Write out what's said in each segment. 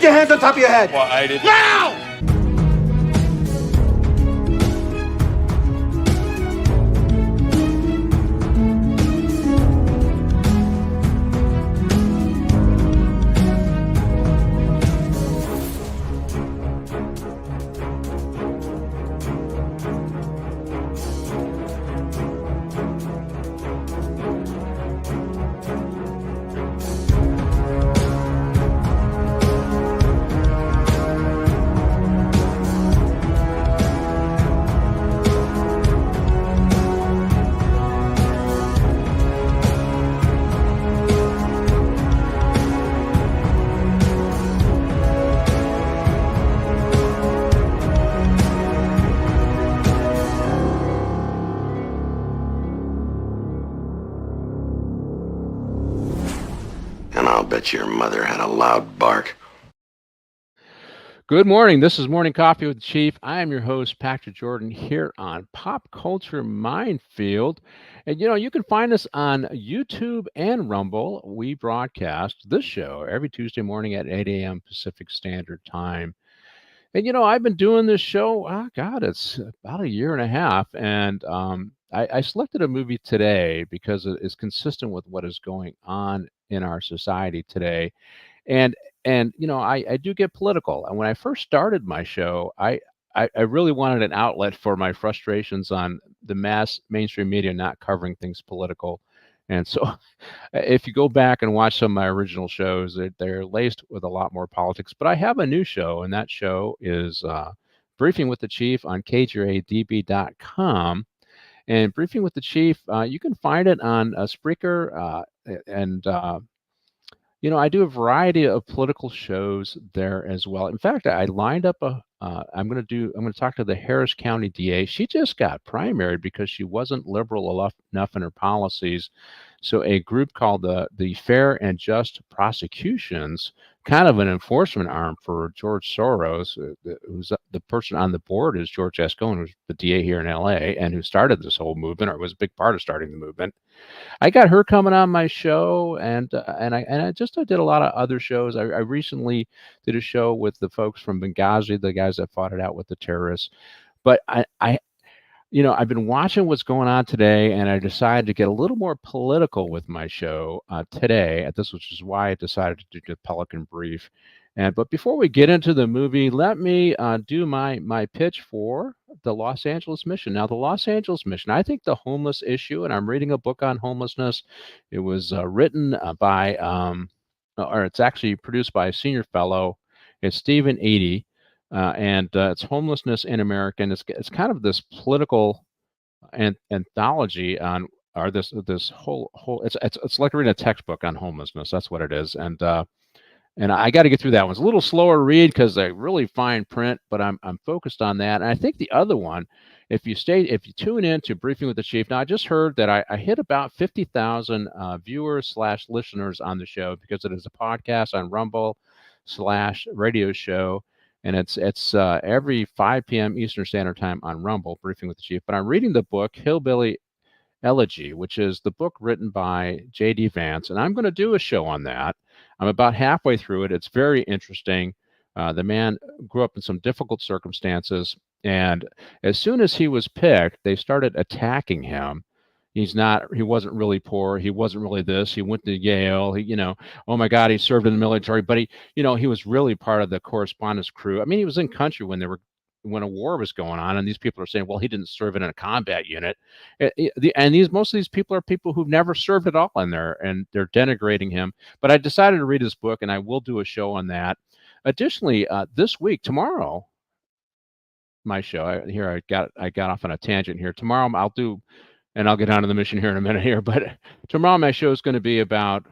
Put your hands on top of your head. Well, I didn't. Now! And I'll bet your mother had a loud bark. Good morning. This is Morning Coffee with the Chief. I am your host, Patrick Jordan, here on Pop Culture Minefield. And, you can find us on YouTube and Rumble. We broadcast this show every Tuesday morning at 8 a.m. Pacific Standard Time. And, I've been doing this show, it's about a year and a half. And I selected a movie today because it is consistent with what is going on in our society today. And I do get political. And when I first started my show, I really wanted an outlet for my frustrations on the mainstream media not covering things political. And so if you go back and watch some of my original shows, they're laced with a lot more politics. But I have a new show, and that show is Briefing with the Chief on KJADB.com. And Briefing with the Chief, you can find it on Spreaker and I do a variety of political shows there as well. In fact, I lined up I'm going to talk to the Harris County DA. She just got primaried because she wasn't liberal enough in her policies. So a group called the Fair and Just Prosecutions, kind of an enforcement arm for George Soros, who's the person on the board is George S. Cohen, who's the DA here in LA and who started this whole movement, or was a big part of starting the movement. I got her coming on my show, and I did a lot of other shows. I recently did a show with the folks from Benghazi, the guys that fought it out with the terrorists. But I've been watching what's going on today, and I decided to get a little more political with my show today. Which is why I decided to do the Pelican Brief. But before we get into the movie, let me do my pitch for the Los Angeles Mission. Now, the Los Angeles Mission, I think the homeless issue, and I'm reading a book on homelessness. It was written or it's actually produced by a senior fellow. It's Stephen Eady, and it's Homelessness in America. And it's kind of this political anthology on, or this whole it's like reading a textbook on homelessness. That's what it is. And I got to get through that one. It's a little slower read because they really fine print, but I'm focused on that. And I think the other one, if you tune in to Briefing with the Chief, now I just heard that I hit about 50,000 viewers / listeners on the show because it is a podcast on Rumble / radio show. And it's every 5 p.m. Eastern Standard Time on Rumble, Briefing with the Chief. But I'm reading the book Hillbilly Elegy, which is the book written by J.D. Vance, and I'm going to do a show on that. I'm about halfway through it. It's very interesting. The man grew up in some difficult circumstances, and as soon as he was picked, they started attacking him. He wasn't really poor. He wasn't really this. He went to Yale. Oh my God, he served in the military, but he was really part of the correspondence crew. I mean, he was in country when a war was going on, and these people are saying, well, he didn't serve in a combat unit. Most of these people are people who've never served at all in there, and they're denigrating him. But I decided to read his book, and I will do a show on that. Additionally, this week, tomorrow, my show, I got off on a tangent here. Tomorrow I'll do, and I'll get onto the mission here in a minute here, but tomorrow my show is going to be about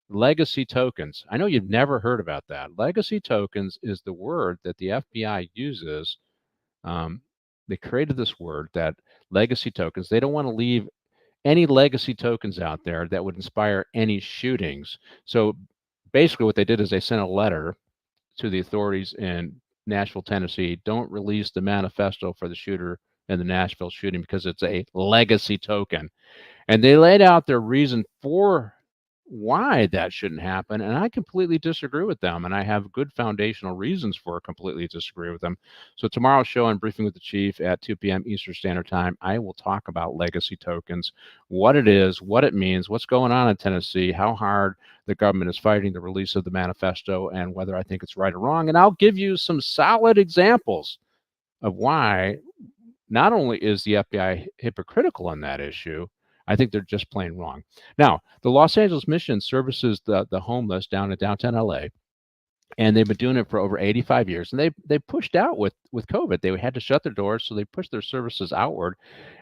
legacy tokens. I know you've never heard about that. Legacy tokens is the word that the FBI uses. They created this word, that legacy tokens. They don't want to leave any legacy tokens out there that would inspire any shootings. So basically what they did is they sent a letter to the authorities in Nashville, Tennessee. Don't release the manifesto for the shooter in the Nashville shooting because it's a legacy token. And they laid out their reason for why that shouldn't happen, and I completely disagree with them, and I have good foundational reasons for completely disagree with them. So tomorrow's show on Briefing with the Chief at 2 p.m. Eastern Standard Time, I will talk about legacy tokens, what it is, what it means, what's going on in Tennessee, how hard the government is fighting the release of the manifesto, and whether I think it's right or wrong. And I'll give you some solid examples of why not only is the FBI hypocritical on that issue, I think they're just plain wrong. Now, the Los Angeles Mission services the homeless down in downtown LA, and they've been doing it for over 85 years. And they pushed out with COVID. They had to shut their doors, so they pushed their services outward.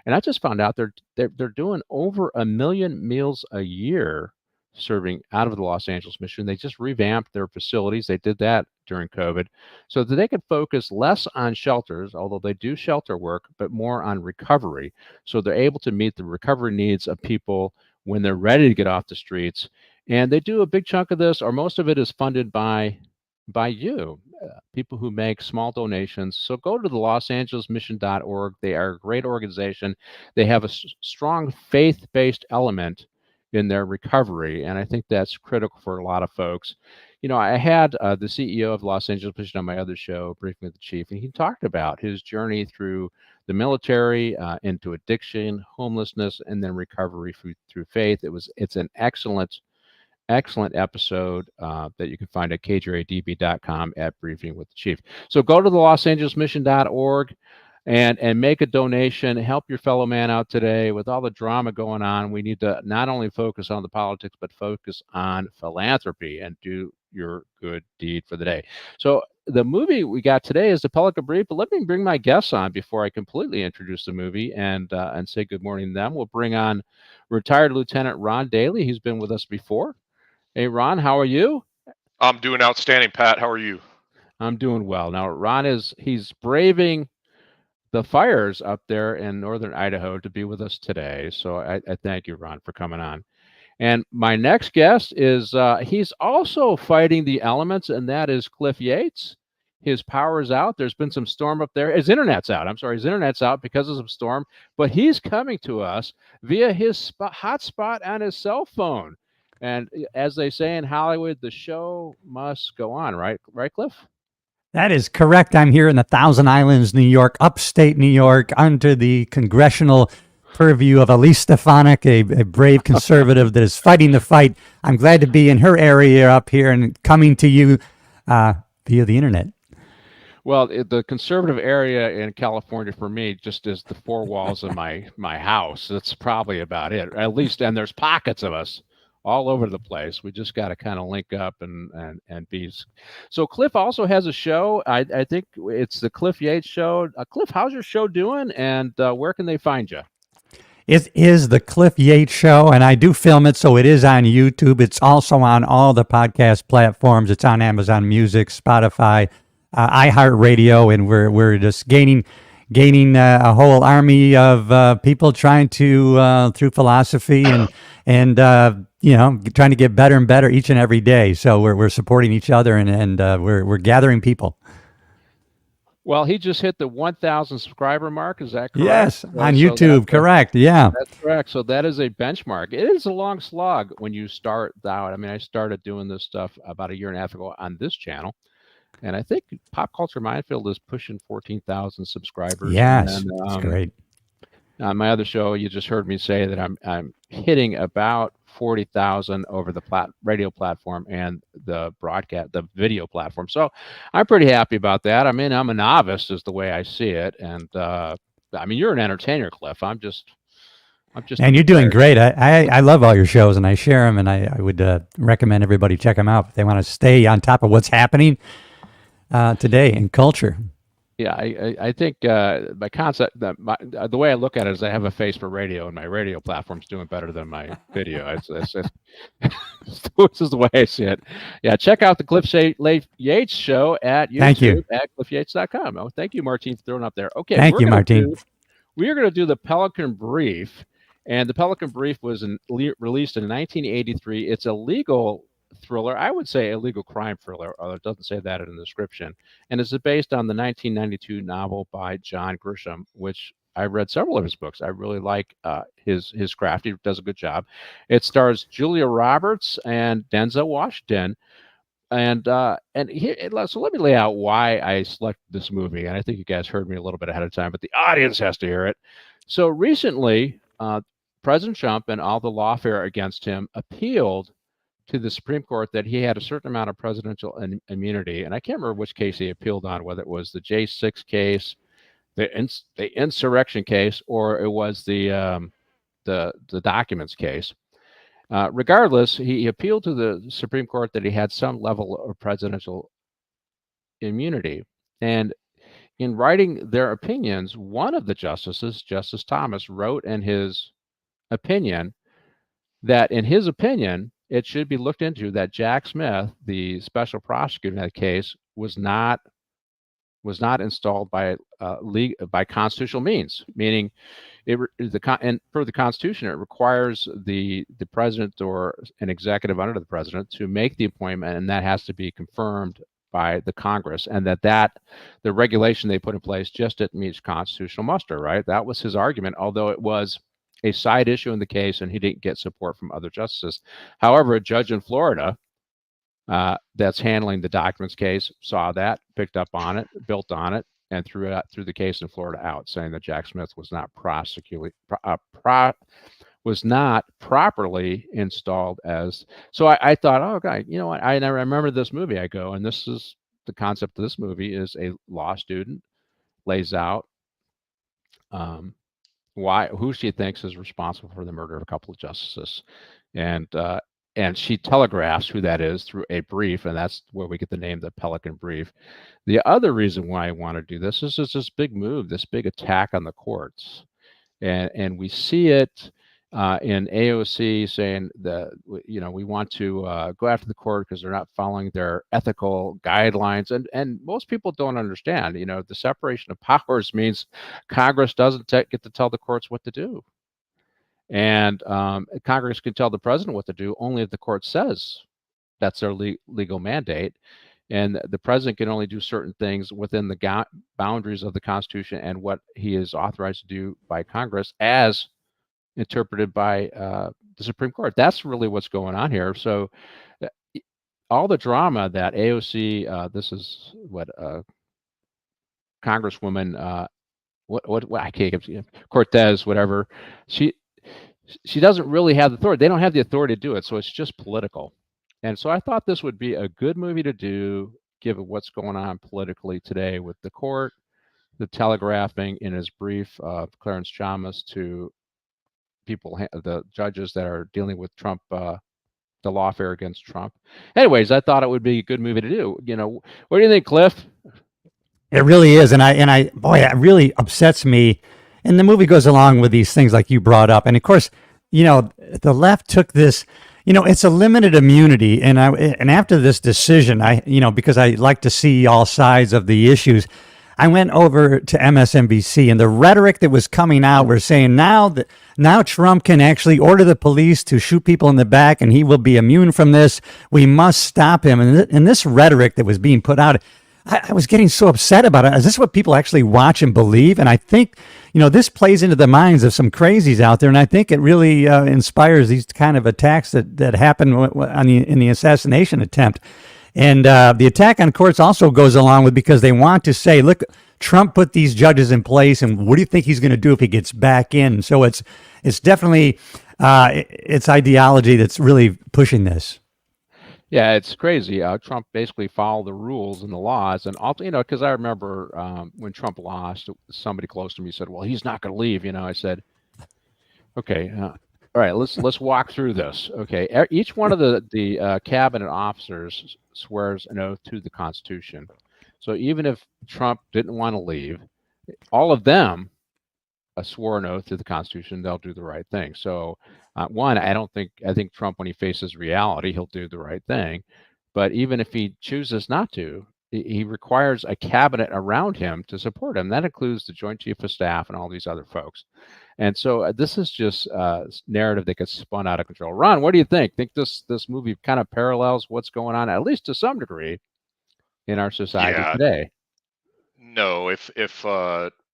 And I just found out they're doing over 1 million meals a year serving out of the Los Angeles Mission. They just revamped their facilities. They did that during COVID so that they could focus less on shelters, although they do shelter work, but more on recovery. So they're able to meet the recovery needs of people when they're ready to get off the streets. And they do a big chunk of this, or most of it is funded by you, people who make small donations. So go to the losangelesmission.org. They are a great organization. They have a strong faith-based element in their recovery, and I think that's critical for a lot of folks. You know, I had the CEO of Los Angeles Mission on my other show, Briefing with the Chief, and he talked about his journey through the military, into addiction, homelessness, and then recovery through faith. It's an excellent episode that you can find at kjradb.com at Briefing with the Chief. So go to the losangelesmission.org and make a donation. Help your fellow man out today. With all the drama going on, we need to not only focus on the politics, but focus on philanthropy and do your good deed for the day. So the movie we got today is the Pelican Brief, but let me bring my guests on before I completely introduce the movie and say good morning to them. We'll bring on retired Lieutenant Ron Daly. He's been with us before. Hey, Ron, how are you? I'm doing outstanding, Pat. How are you? I'm doing well. Now, Ron he's braving the fires up there in northern Idaho to be with us today. So I thank you, Ron, for coming on. And my next guest is, he's also fighting the elements, and that is Cliff Yates. His power is out. There's been some storm up there. His internet's out. I'm sorry, his internet's out because of some storm, but he's coming to us via his hotspot on his cell phone. And as they say in Hollywood, the show must go on, right? Right, Cliff? That is correct. I'm here in the Thousand Islands, New York, upstate New York, under the congressional purview of Elise Stefanik, a brave conservative that is fighting the fight. I'm glad to be in her area up here and coming to you via the internet. Well, the conservative area in California for me just is the four walls of my house. That's probably about it, at least. And there's pockets of us all over the place. We just got to kind of link up and be. So Cliff also has a show. I think it's the Cliff Yates Show. Cliff, how's your show doing, and where can they find you? It is the Cliff Yates Show, and I do film it, so it is on YouTube. It's also on all the podcast platforms. It's on Amazon Music, Spotify, iHeartRadio, and we're just gaining a whole army of people trying to through philosophy and trying to get better and better each and every day. So we're supporting each other and we're gathering people. Well, he just hit the 1,000 subscriber mark. Is that correct? Yes, on YouTube. Correct. Yeah, that's correct. So that is a benchmark. It is a long slog when you start out. I mean, I started doing this stuff about 1.5 years ago on this channel, and I think Pop Culture Minefield is pushing 14,000 subscribers. Yes, that's great. On my other show, you just heard me say that I'm hitting about 40,000 over the radio platform and the video platform. So I'm pretty happy about that. I mean, I'm a novice is the way I see it. And I mean, you're an entertainer, Cliff. I'm just. And you're doing great. I love all your shows and I share them, and I would recommend everybody check them out if they want to stay on top of what's happening today in culture. Yeah, I think my concept, the way I look at it is I have a face for radio, and my radio platform's doing better than my video. This is the way I see it. Yeah, check out the Cliff Yates Show at YouTube at cliffyates.com. Oh, thank you, Martine, for throwing up there. Okay, thank you, Martine. We are going to do the Pelican Brief, and the Pelican Brief was released in 1983. It's a legal thriller. I would say a legal crime thriller, although it doesn't say that in the description. And it's based on the 1992 novel by John Grisham, which I read several of his books. I really like his craft. He does a good job. It stars Julia Roberts and Denzel Washington. And so let me lay out why I selected this movie. And I think you guys heard me a little bit ahead of time, but the audience has to hear it. So recently, President Trump and all the lawfare against him appealed to the Supreme Court that he had a certain amount of presidential immunity. And I can't remember which case he appealed on, whether it was the J6 case, the insurrection case, or it was the documents case. Regardless, he appealed to the Supreme Court that he had some level of presidential immunity. And in writing their opinions, one of the justices, Justice Thomas, wrote in his opinion that, in his opinion, it should be looked into that Jack Smith, the special prosecutor in that case, was not installed by constitutional means, meaning and per the Constitution, it requires the president or an executive under the president to make the appointment, and that has to be confirmed by the Congress, and that the regulation they put in place just didn't meet constitutional muster, right? That was his argument, although it was a side issue in the case, and he didn't get support from other justices. However, a judge in Florida that's handling the documents case saw that, picked up on it, built on it, and threw the case in Florida out, saying that Jack Smith was not properly installed as. So I thought, oh, God, you know what? I remember this movie. I go, and this is the concept of this movie: is a law student lays out who she thinks is responsible for the murder of a couple of justices, and she telegraphs who that is through a brief, and that's where we get the name, the Pelican Brief. The other reason why I want to do this is this big move, this big attack on the courts, and we see it in AOC saying that we want to go after the court because they're not following their ethical guidelines, and most people don't understand. The separation of powers means Congress doesn't get to tell the courts what to do. And Congress can tell the president what to do only if the court says that's their legal mandate. And the president can only do certain things within the boundaries of the Constitution and what he is authorized to do by Congress as interpreted by the Supreme Court. That's really what's going on here. So all the drama that AOC, this is what Congresswoman, what I can't Cortez, whatever, she doesn't really have the authority. They don't have the authority to do it, so it's just political. And so I thought this would be a good movie to do, given what's going on politically today with the court, the telegraphing in his brief of Clarence Thomas to people, the judges that are dealing with Trump, the lawfare against Trump. Anyways, I thought it would be a good movie to do. What do you think, Cliff? It really is, and boy, it really upsets me. And the movie goes along with these things like you brought up. And of course, the left took this, it's a limited immunity. And after this decision, because I like to see all sides of the issues, I went over to MSNBC, and the rhetoric that was coming out were saying now Trump can actually order the police to shoot people in the back and he will be immune from this. We must stop him. And this rhetoric that was being put out, I was getting so upset about it. Is this what people actually watch and believe? And I think, this plays into the minds of some crazies out there. And I think it really inspires these kind of attacks that happen in the assassination attempt. And the attack on courts also goes along with, because they want to say, look, Trump put these judges in place, and what do you think he's going to do if he gets back in? So it's definitely it's ideology that's really pushing this. Yeah, it's crazy. Trump basically followed the rules and the laws, and also, because I remember when Trump lost, somebody close to me said, "Well, he's not going to leave." I said, "Okay, all right, let's walk through this." Okay, each one of the cabinet officers swears an oath to the Constitution. So even if Trump didn't want to leave, all of them swore an oath to the Constitution. They'll do the right thing. So I think Trump, when he faces reality, he'll do the right thing. But even if he chooses not to, he requires a cabinet around him to support him. That includes the Joint Chief of Staff and all these other folks. And so this is just a narrative that gets spun out of control. Ron, what do you think? Think this movie kind of parallels what's going on, at least to some degree, in our society today? No, if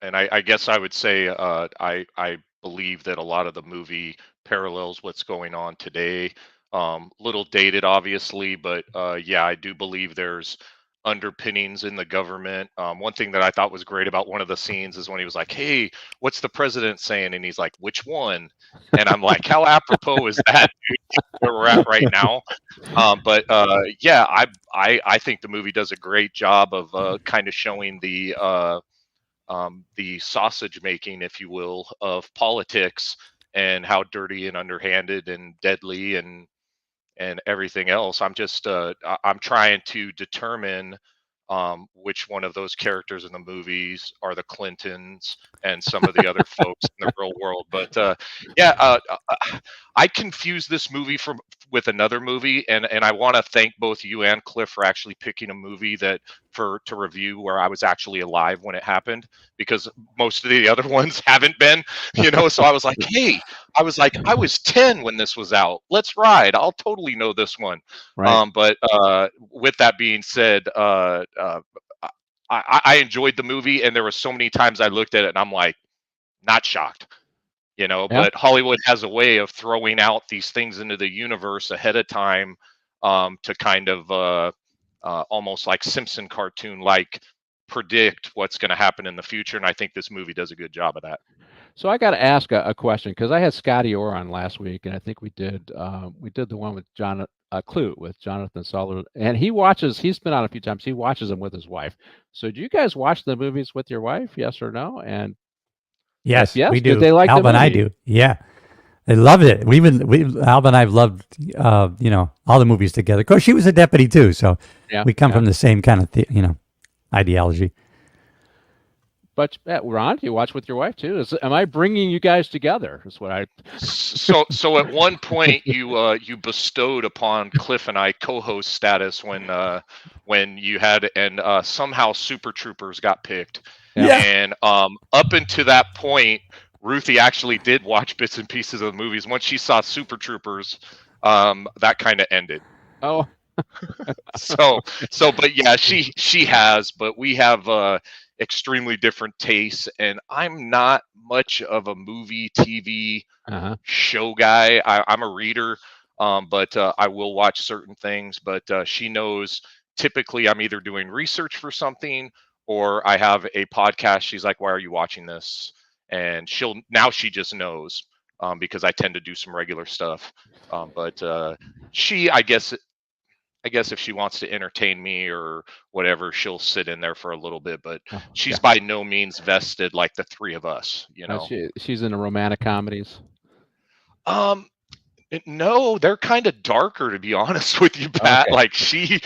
And I guess I would say I believe that a lot of the movie parallels what's going on today. Little dated, obviously, but yeah, I do believe there's underpinnings in the government. One thing that I thought was great about one of the scenes is when he was like, "Hey, what's the president saying?" And he's like, "Which one?" And I'm like, "How apropos is that, dude, where we're at right now?" But yeah, I think the movie does a great job of kind of showing the sausage making, if you will, of politics and how dirty and underhanded and deadly and everything else. I'm trying to determine which one of those characters in the movies are the Clintons and some of the other folks in the real world. But yeah, I confused this movie with another movie, and I want to thank both you and Cliff for actually picking a movie to review where I was actually alive when it happened, because most of the other ones haven't been, So I was like, hey, I was 10 when this was out. Let's ride. I'll totally know this one. Right. But with that being said, I enjoyed the movie, and there were so many times I looked at it and I'm like, not shocked, Yeah. But Hollywood has a way of throwing out these things into the universe ahead of time, to kind of almost like Simpson cartoon, like predict what's going to happen in the future. And I think this movie does a good job of that. So I got to ask a question, because I had Scotty Orr on last week, and I think we did the one with Clue with Jonathan Soller, and he's been on a few times. He watches them with his wife. So do you guys watch the movies with your wife? Yes or no? And Yes, yes, we do. did they like Alba the and I movie? do. Yeah. They loved it. Alba and I've loved, all the movies together. Of course, she was a deputy too, so Yeah, we come yeah. from the same kind of, ideology. But Ron, do you watch with your wife too? Am I bringing you guys together? Is what I. So at one point you bestowed upon Cliff and I co-host status when you had, and somehow Super Troopers got picked. Yeah. And up until that point, Ruthie actually did watch bits and pieces of the movies. Once she saw Super Troopers, that kind of ended. Oh. But yeah, she has, but we have extremely different tastes, and I'm not much of a movie TV show guy. I'm a reader, but I will watch certain things. But she knows typically I'm either doing research for something or I have a podcast. She's like, "Why are you watching this?" And she just knows, because I tend to do some regular stuff. But I guess if she wants to entertain me or whatever, she'll sit in there for a little bit, but she's by no means vested like the three of us, She's into romantic comedies. No, they're kind of darker, to be honest with you, Pat. Okay. Like she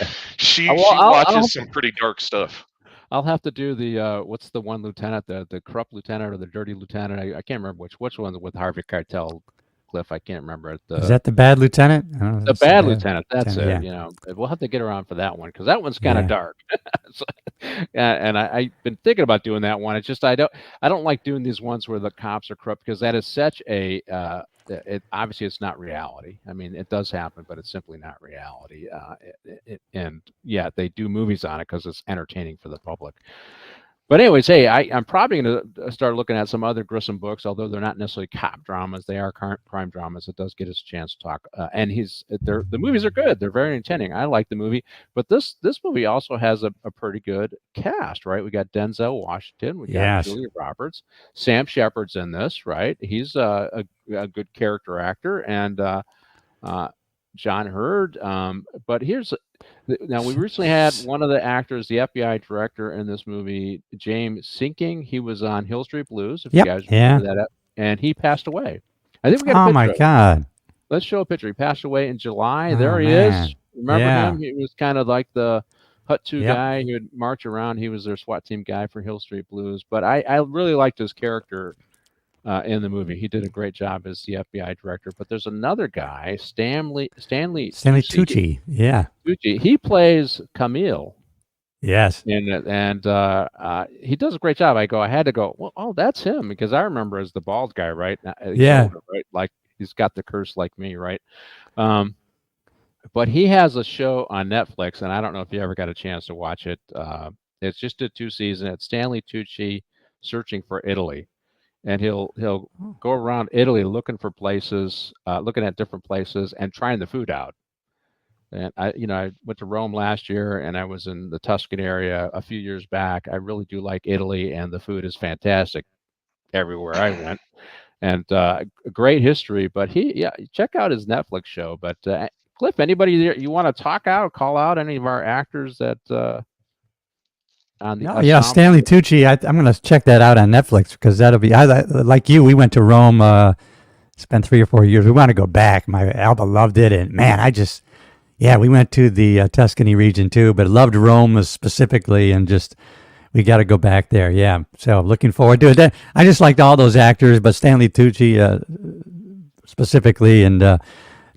I'll watches some pretty dark stuff. I'll have to do the what's the one lieutenant, the corrupt lieutenant or the dirty lieutenant? I can't remember which one with Harvey Keitel. Cliff, I can't remember it. Is that the bad lieutenant? The bad lieutenant. That's it. Yeah. We'll have to get around for that one, because that one's kind of dark. And I've been thinking about doing that one. It's just I don't like doing these ones where the cops are corrupt, because that is such a obviously it's not reality. I mean, it does happen, but it's simply not reality. And yeah, they do movies on it because it's entertaining for the public. But anyways, hey, I'm probably going to start looking at some other Grissom books, although they're not necessarily cop dramas. They are crime dramas. It does get us a chance to talk. And the movies are good. They're very entertaining. I like the movie. But this movie also has a pretty good cast, right? We got Denzel Washington. We got Julia Roberts. Sam Shepard's in this, right? He's a good character actor. And John Hurd. But now we recently had one of the actors, the FBI director in this movie, James Sinking. He was on Hill Street Blues, if you guys remember that, and he passed away. I think we got a picture. Oh my God! Let's show a picture. He passed away in July. There he is. Remember him? He was kind of like the Hut 2 guy. He would march around. He was their SWAT team guy for Hill Street Blues. But I really liked his character in the movie. He did a great job as the FBI director. But there's another guy, Stanley Tucci. Yeah. Tucci. He plays Camille. Yes. And he does a great job. I had to go, well, oh, that's him, because I remember as the bald guy, right? Yeah. Right? Like he's got the curse like me, right? But he has a show on Netflix, and I don't know if you ever got a chance to watch it. It's just a 2 season. It's Stanley Tucci searching for Italy, and he'll go around Italy looking for places, looking at different places, and trying the food out. And I went to Rome last year, and I was in the Tuscan area a few years back. I really do like Italy, and the food is fantastic everywhere I went, and a great history. But check out his Netflix show. But Cliff, anybody there you want to call out any of our actors that on the yeah, Stanley Tucci. I'm going to check that out on Netflix because that'll be. Like you, we went to Rome. Spent 3 or 4 years. We want to go back. My Alba loved it, and man, we went to the Tuscany region too, but loved Rome specifically, and just we got to go back there. Yeah, so looking forward to it. I just liked all those actors, but Stanley Tucci specifically, and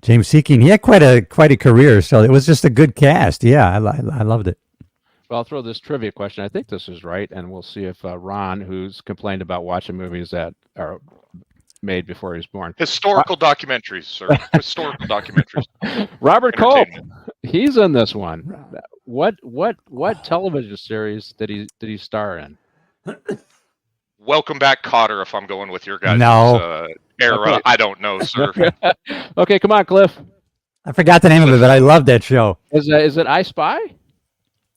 James Seeking. He had quite a career, so it was just a good cast. Yeah, I loved it. Well, I'll throw this trivia question. I think this is right, and we'll see if Ron, who's complained about watching movies that are made before he was born. Historical documentaries, sir. Historical documentaries. Robert Culp, he's in this one. What television series did he star in? Welcome Back, Kotter. If I'm going with your guys' era, okay. I don't know, sir. Okay, come on, Cliff. I forgot the name of it, but I love that show. Is it I Spy?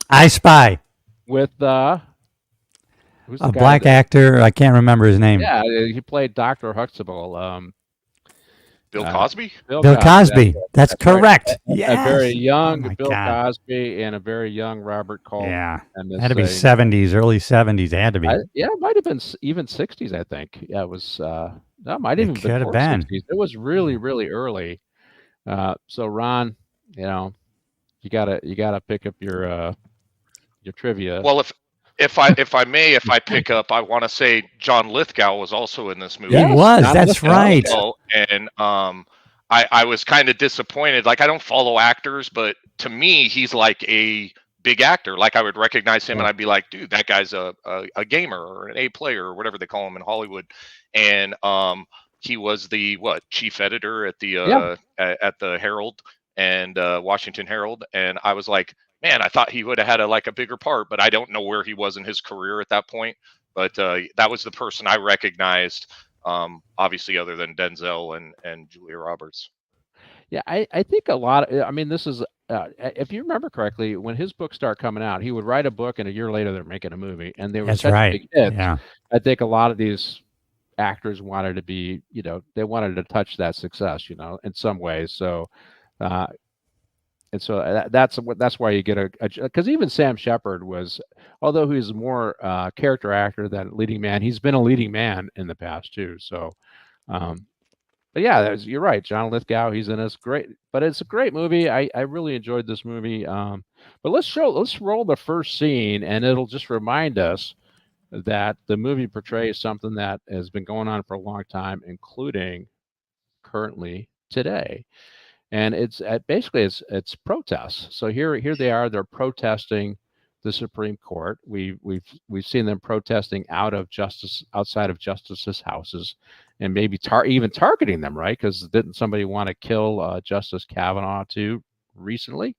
I Spy. With who's the a black actor. I can't remember his name. Yeah, he played Dr. Huxtable. Bill Cosby? Bill Cosby. That's correct. Right. Yes. A very young Bill Cosby and a very young Robert Culp. Yeah. Had to be 70s, early 70s. It had to be. It might have been even 60s, I think. Yeah, it was. That might even could have been. 60s. It was really, really early. So Ron, you gotta pick up your trivia. Well, if I may pick up, I want to say John Lithgow was also in this movie. He was. That's right. And I was kind of disappointed. Like, I don't follow actors, but to me, he's like a big actor. Like, I would recognize him, and I'd be like, dude, that guy's a gamer or an A player or whatever they call him in Hollywood. And he was the chief editor at the at the Herald and Washington Herald, and I was like, man, I thought he would have had a bigger part, but I don't know where he was in his career at that point. But that was the person I recognized, obviously, other than Denzel and Julia Roberts. Yeah, I think a lot of, I mean, this is, if you remember correctly, when his books start coming out, he would write a book and a year later they're making a movie, and they were such big hits. Yeah. I think a lot of these actors wanted to be, they wanted to touch that success, in some ways. So, and so that's why you get because even Sam Shepard was, although he's more character actor than leading man, he's been a leading man in the past too. So, but yeah, you're right. John Lithgow, he's in this great, but it's a great movie. I really enjoyed this movie. But let's roll the first scene, and it'll just remind us that the movie portrays something that has been going on for a long time, including currently today. And it's basically it's protests. So here they are. They're protesting the Supreme Court. We've seen them protesting outside of justices' houses, and maybe even targeting them, right? Because didn't somebody want to kill Justice Kavanaugh too recently?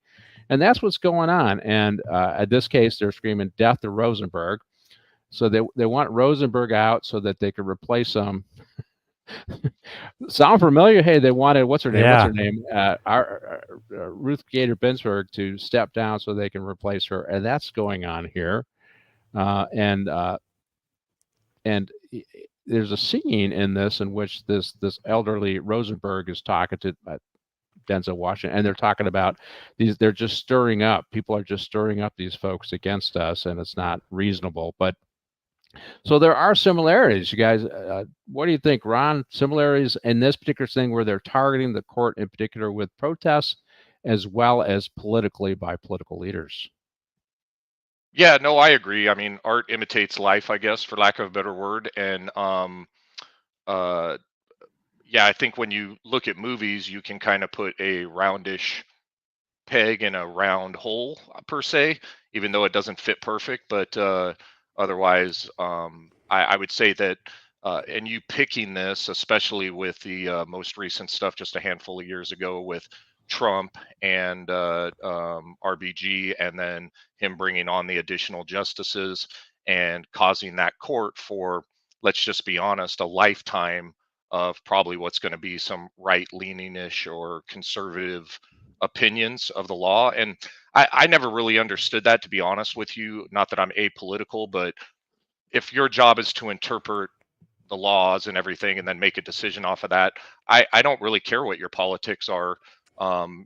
And that's what's going on. And in this case, they're screaming "Death to Rosenberg." So they want Rosenberg out so that they could replace him. Sound familiar? Hey, they wanted what's her name? Ruth Bader Ginsburg to step down so they can replace her, and that's going on here. And there's a scene in this in which this elderly Rosenberg is talking to Denzel Washington, and they're talking about these. They're just stirring up. People are just stirring up these folks against us, and it's not reasonable. But so there are similarities, you guys. What do you think, Ron? Similarities in this particular thing where they're targeting the court in particular with protests, as well as politically by political leaders. Yeah, no, I agree. I mean, art imitates life, I guess, for lack of a better word. And yeah, I think when you look at movies, you can kind of put a roundish peg in a round hole, per se, even though it doesn't fit perfect. But otherwise, I would say that, and you picking this, especially with the most recent stuff just a handful of years ago with Trump and RBG, and then him bringing on the additional justices, and causing that court for, let's just be honest, a lifetime of probably what's going to be some right-leaning-ish or conservative opinions of the law. And I never really understood that, to be honest with you. Not that I'm apolitical, but if your job is to interpret the laws and everything and then make a decision off of that, I don't really care what your politics are.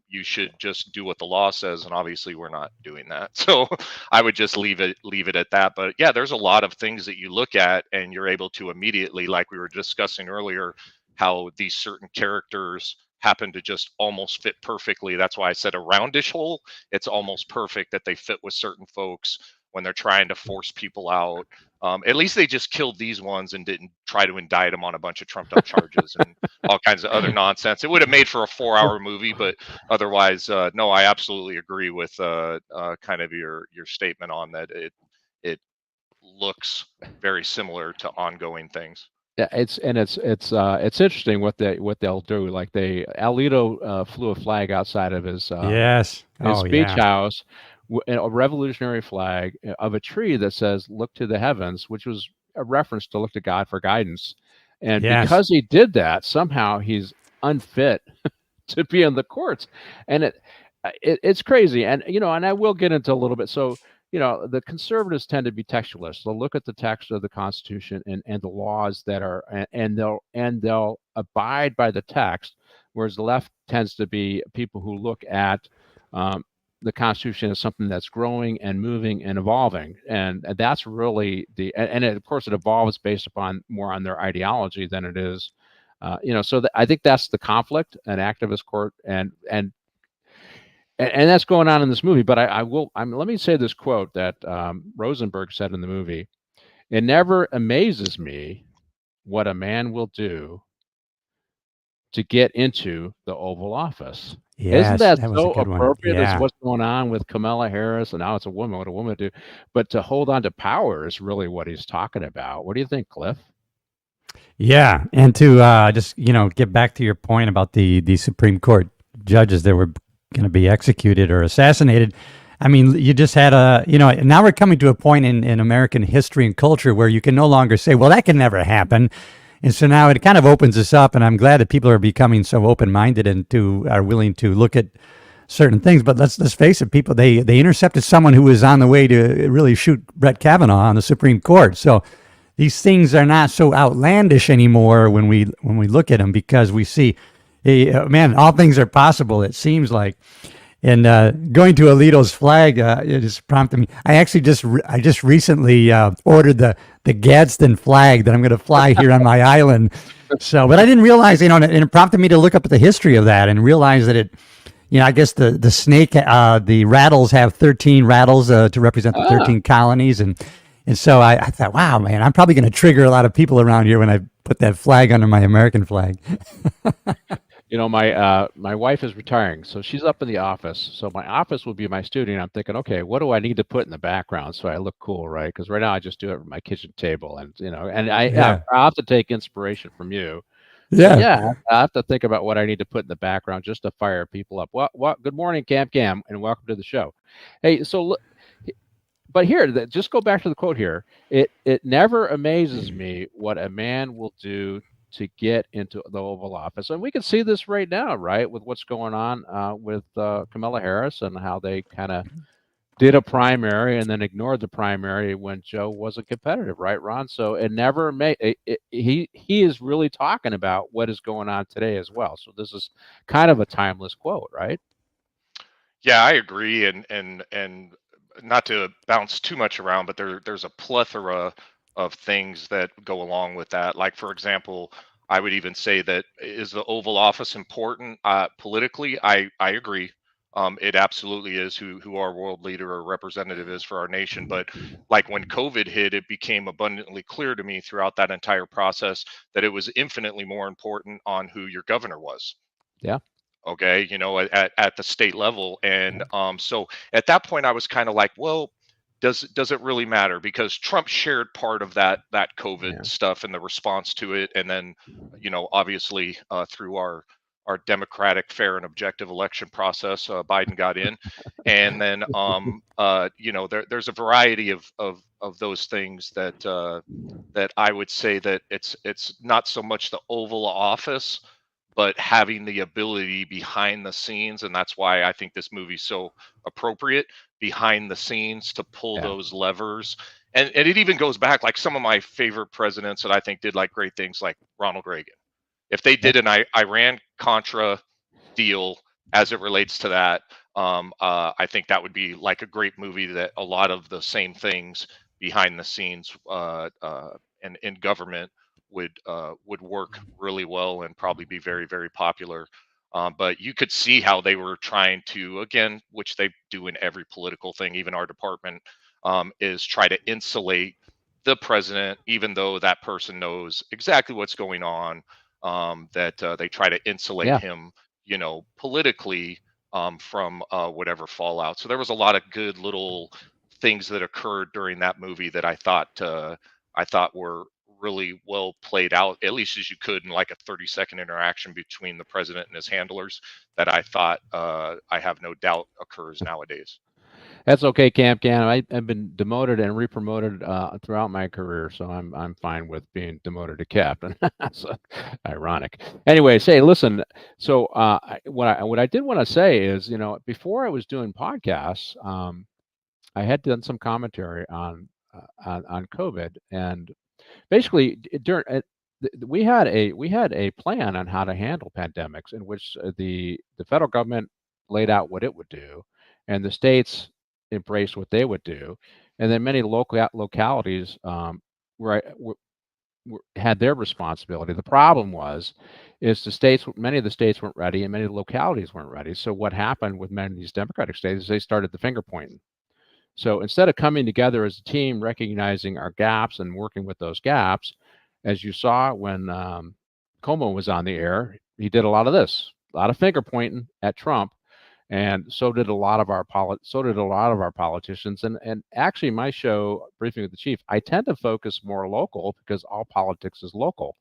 You should just do what the law says, and obviously we're not doing that. So I would just leave it at that. But yeah, there's a lot of things that you look at and you're able to immediately, like we were discussing earlier, how these certain characters happen to just almost fit perfectly. That's why I said a roundish hole. It's almost perfect that they fit with certain folks when they're trying to force people out. At least they just killed these ones and didn't try to indict them on a bunch of trumped up charges and all kinds of other nonsense. It would have made for a 4-hour movie, but otherwise, no, I absolutely agree with kind of your statement on that. It looks very similar to ongoing things. Yeah, it's interesting what they'll do. Like Alito flew a flag outside of his Yes. his Oh, speech yeah. house, a revolutionary flag of a tree that says "Look to the heavens," which was a reference to look to God for guidance. And Yes. because he did that, somehow he's unfit to be in the courts, and it's crazy. And and I will get into a little bit. So the conservatives tend to be textualists. They'll look at the text of the Constitution and the laws that are, and they'll abide by the text, whereas the left tends to be people who look at the Constitution as something that's growing and moving and evolving, and that's really of course it evolves based upon more on their ideology than it is, So I think that's the conflict, an activist court, and that's going on in this movie. But let me say this quote that Rosenberg said in the movie: "It never amazes me what a man will do to get into the Oval Office." Isn't Yes, that that was a so good one. appropriate as Yeah. what's going on with Kamala Harris? And now it's a woman. What a woman do. But to hold on to power is really what he's talking about. What do you think, Cliff? Yeah, and to just get back to your point about the Supreme Court judges that were going to be executed or assassinated. I mean, you just had now we're coming to a point in American history and culture where you can no longer say, well, that can never happen. And so now it kind of opens us up, and I'm glad that people are becoming so open-minded and are willing to look at certain things. But let's face it, people, they intercepted someone who was on the way to really shoot Brett Kavanaugh on the Supreme Court. So these things are not so outlandish anymore when we look at them, because we see, man, all things are possible, it seems like. And going to Alito's flag, it just prompted me. I actually just recently ordered the Gadsden flag that I'm going to fly here on my island. So, but I didn't realize, and it prompted me to look up the history of that and realize that it, I guess the snake, the rattles have 13 rattles to represent the 13 colonies, and so I thought, wow, man, I'm probably going to trigger a lot of people around here when I put that flag under my American flag. My wife is retiring, so she's up in the office. So my office will be my studio. And I'm thinking, okay, what do I need to put in the background so I look cool, right? Because right now I just do it with my kitchen table, and I have to take inspiration from you. Yeah. So, yeah, I have to think about what I need to put in the background just to fire people up. What? Good morning, Cam, and welcome to the show. Hey, so but here, just go back to the quote here. It never amazes me what a man will do to get into the Oval Office. And we can see this right now, right, with what's going on with Kamala Harris and how they kind of did a primary and then ignored the primary when Joe wasn't competitive, right, Ron? So it never he is really talking about what is going on today as well. So this is kind of a timeless quote, right? Yeah, I agree, and not to bounce too much around, but there's a plethora of things that go along with that. Like, for example, I would even say that, is the Oval Office important politically? I agree. It absolutely is who our world leader or representative is for our nation. But like when COVID hit, it became abundantly clear to me throughout that entire process that it was infinitely more important on who your governor was. Yeah. Okay, at the state level. And so at that point I was kind of like, well, does it really matter? Because Trump shared part of that COVID stuff and the response to it, and then obviously through our our democratic, fair, and objective election process. Biden got in, and then there's a variety of those things that I would say that it's not so much the Oval Office, but having the ability behind the scenes, and that's why I think this movie's so appropriate, behind the scenes to pull those levers. And it even goes back, like some of my favorite presidents that I think did like great things, like Ronald Reagan. If they did an Iran Contra deal as it relates to that, I think that would be like a great movie, that a lot of the same things behind the scenes and in government would work really well and probably be very, very popular. But you could see how they were trying to, again, which they do in every political thing, even our department, is try to insulate the president, even though that person knows exactly what's going on. That they try to insulate him, politically, from whatever fallout. So there was a lot of good little things that occurred during that movie that I thought were really well played out, at least as you could, in like a 30-second interaction between the president and his handlers, that I thought, I have no doubt, occurs nowadays. That's okay, Camp Can. I've been demoted and re-promoted throughout my career, so I'm fine with being demoted to captain. So ironic. Anyways, hey, listen. So what I did want to say is, before I was doing podcasts, I had done some commentary on COVID, and basically during we had a plan on how to handle pandemics, in which the federal government laid out what it would do, and the states embraced what they would do, and then many localities had their responsibility. The problem is many of the states weren't ready, and many of the localities weren't ready. So what happened with many of these Democratic states is they started the finger pointing. So instead of coming together as a team, recognizing our gaps and working with those gaps, as you saw when Como was on the air, he did a lot of this, a lot of finger pointing at Trump, and so did a lot of our politicians. And actually, my show, Briefing with the Chief, I tend to focus more local, because all politics is local.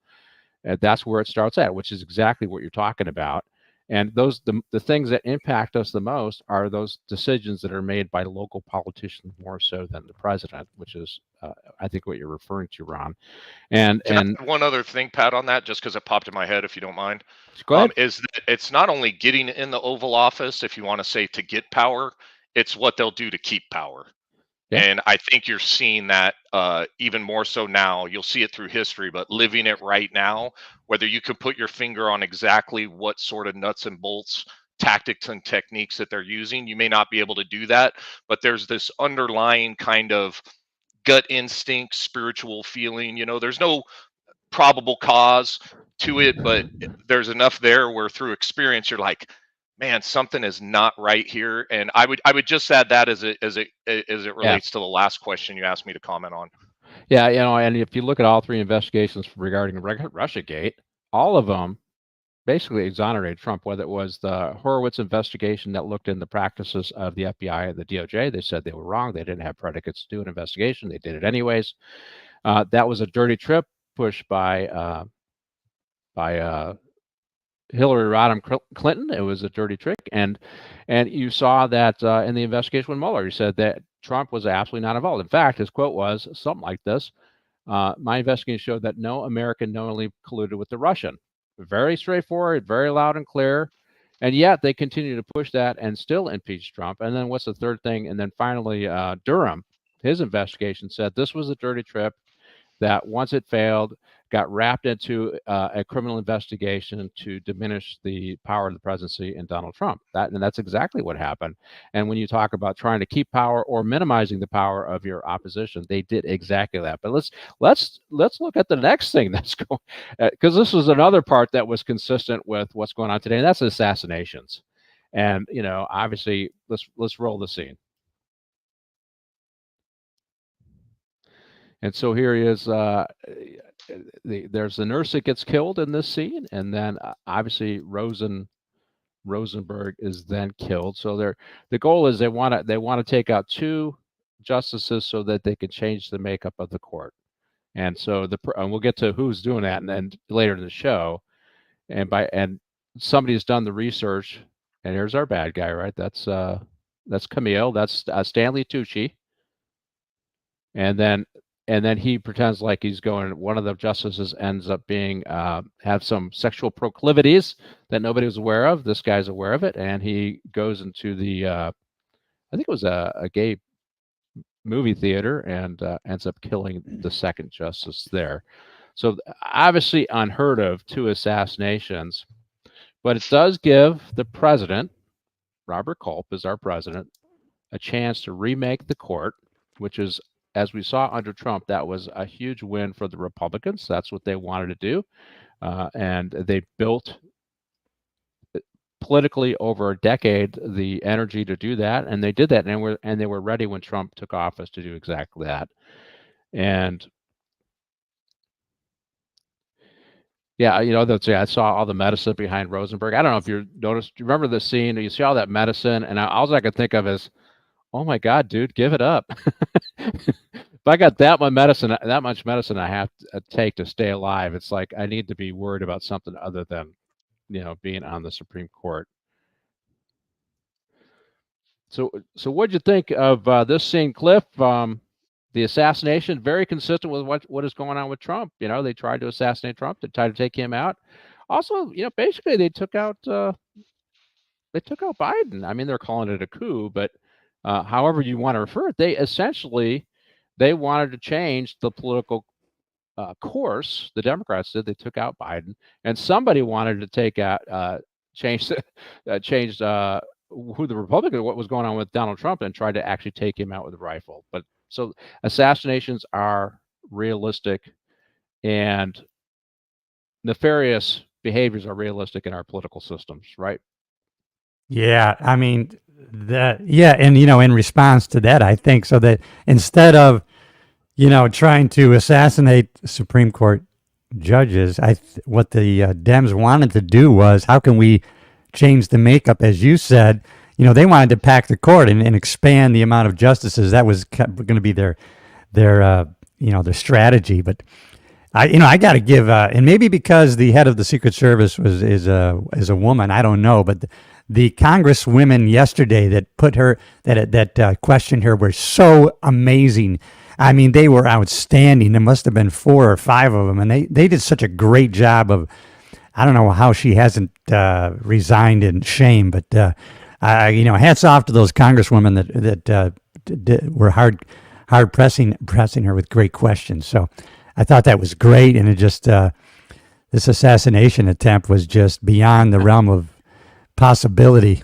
And that's where it starts at, which is exactly what you're talking about. And the things that impact us the most are those decisions that are made by local politicians more so than the president, which is, I think, what you're referring to, Ron. And one other thing, Pat, on that, just because it popped in my head, if you don't mind, go ahead. Is that it's not only getting in the Oval Office, if you want to say to get power, it's what they'll do to keep power. Yeah. And I think you're seeing that even more so now. You'll see it through history, but living it right now, whether you can put your finger on exactly what sort of nuts and bolts tactics and techniques that they're using, you may not be able to do that, but there's this underlying kind of gut instinct, spiritual feeling. There's no probable cause to it, but there's enough there where through experience you're like, man, something is not right here. And I would just add that as it relates to the last question you asked me to comment on. Yeah, and if you look at all three investigations regarding Russiagate, all of them basically exonerated Trump. Whether it was the Horowitz investigation that looked in the practices of the FBI and the DOJ, they said they were wrong. They didn't have predicates to do an investigation. They did it anyways. That was a dirty trick pushed by Hillary Rodham Clinton. It was a dirty trick, and you saw that in the investigation with Mueller. He said that Trump was absolutely not involved. In fact, his quote was something like this: "My investigation showed that no American knowingly colluded with the Russian." Very straightforward, very loud and clear, and yet they continue to push that and still impeach Trump. And then what's the third thing? And then finally, Durham, his investigation said this was a dirty trick that, once it failed, got wrapped into a criminal investigation to diminish the power of the presidency and Donald Trump. That's exactly what happened. And when you talk about trying to keep power or minimizing the power of your opposition, they did exactly that. But let's look at the next thing that's going, because this was another part that was consistent with what's going on today, and that's assassinations. And obviously, let's roll the scene. And so here he is. There's the nurse that gets killed in this scene, and then obviously Rosenberg is then killed. So the goal is they want to take out two justices so that they can change the makeup of the court. And so and we'll get to who's doing that, and then later in the show. And somebody's done the research, and here's our bad guy, right? That's Camille. That's Stanley Tucci, and then he pretends like he's going. One of the justices ends up being have some sexual proclivities that nobody was aware of. This guy's aware of it, and he goes into the I think it was a gay movie theater and ends up killing the second justice there. So obviously unheard of, 2 assassinations, but it does give the president, Robert Culp is our president, a chance to remake the court, which is, as we saw under Trump, that was a huge win for the Republicans. That's what they wanted to do. And they built politically over a decade the energy to do that, and they did that, and they were ready when Trump took office to do exactly that. And yeah, I saw all the medicine behind Rosenberg. I don't know if you noticed. Do you remember the scene? You see all that medicine, and all I could think of is, oh my God, dude, give it up. If I got that much medicine I have to take to stay alive, it's like I need to be worried about something other than, being on the Supreme Court. So what'd you think of this scene, Cliff? The assassination, very consistent with what is going on with Trump. They tried to assassinate Trump. They tried to take him out. Also, basically they took out Biden. I mean, they're calling it a coup, but however you want to refer it, they wanted to change the political course. The Democrats did. They took out Biden, and somebody wanted to change who the Republican, what was going on with Donald Trump, and tried to actually take him out with a rifle. But so assassinations are realistic, and nefarious behaviors are realistic in our political systems, right? Yeah, I mean and in response to that, I think so that instead of trying to assassinate Supreme Court judges, what the Dems wanted to do was, how can we change the makeup, as you said? They wanted to pack the court and expand the amount of justices. That was going to be their strategy. But I got to give, and maybe because the head of the Secret Service is a woman, I don't know, but the congresswomen yesterday that questioned her were so amazing. I mean, they were outstanding. There must have been 4 or 5 of them, and they did such a great job of. I don't know how she hasn't resigned in shame, but hats off to those congresswomen that were hard pressing her with great questions. So I thought that was great, and it just this assassination attempt was just beyond the realm of possibility.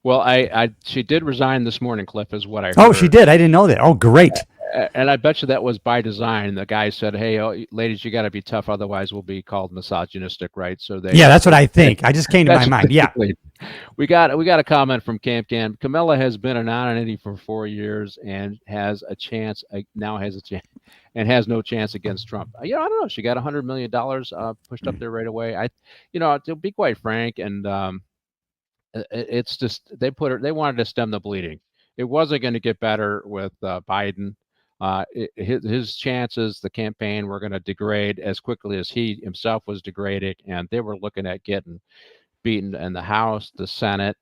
Well, she did resign this morning, Cliff, is what I heard. Oh, she did? I didn't know that. Oh, great. And I bet you that was by design. The guy said, "Hey, ladies, you got to be tough, otherwise we'll be called misogynistic," right? So that's what I think. I just came to my mind. Yeah. We got a comment from Camp Can. Camilla has been a non-entity for 4 years and has a chance. Now has a chance, and has no chance against Trump. I don't know. She got $100 million pushed up there right away. To be quite frank, and it's just they wanted to stem the bleeding. It wasn't going to get better with Biden. His chances, the campaign, were going to degrade as quickly as he himself was degraded, and they were looking at getting beaten in the House, the Senate,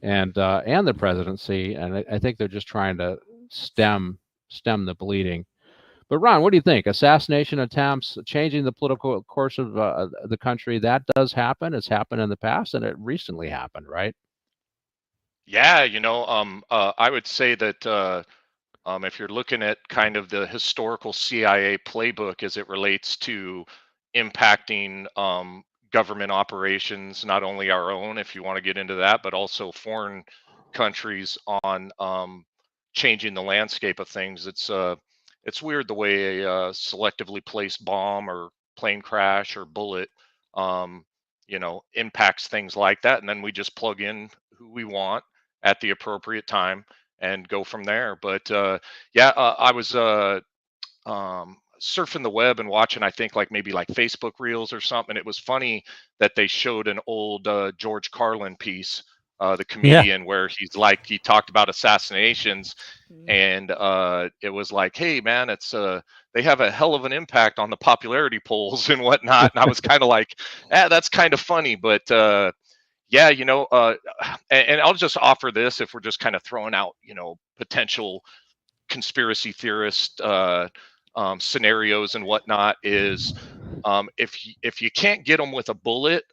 and the presidency. And I think they're just trying to stem the bleeding. But Ron, what do you think? Assassination attempts, changing the political course of the country, that does happen. It's happened in the past, and it recently happened, right? Yeah, I would say that if you're looking at kind of the historical CIA playbook as it relates to impacting government operations, not only our own, if you want to get into that, but also foreign countries on changing the landscape of things. It's weird the way a selectively placed bomb or plane crash or bullet, impacts things like that, and then we just plug in who we want at the appropriate time and go from there. But I was surfing the web and watching, I think maybe Facebook Reels or something. It was funny that they showed an old George Carlin piece the comedian, where he's like, he talked about assassinations, and it was like, hey man, it's they have a hell of an impact on the popularity polls and whatnot. And I was kind of like, that's kind of funny, but yeah, and I'll just offer this, if we're just kind of throwing out, potential conspiracy theorist scenarios and whatnot, is if you can't get them with a bullet,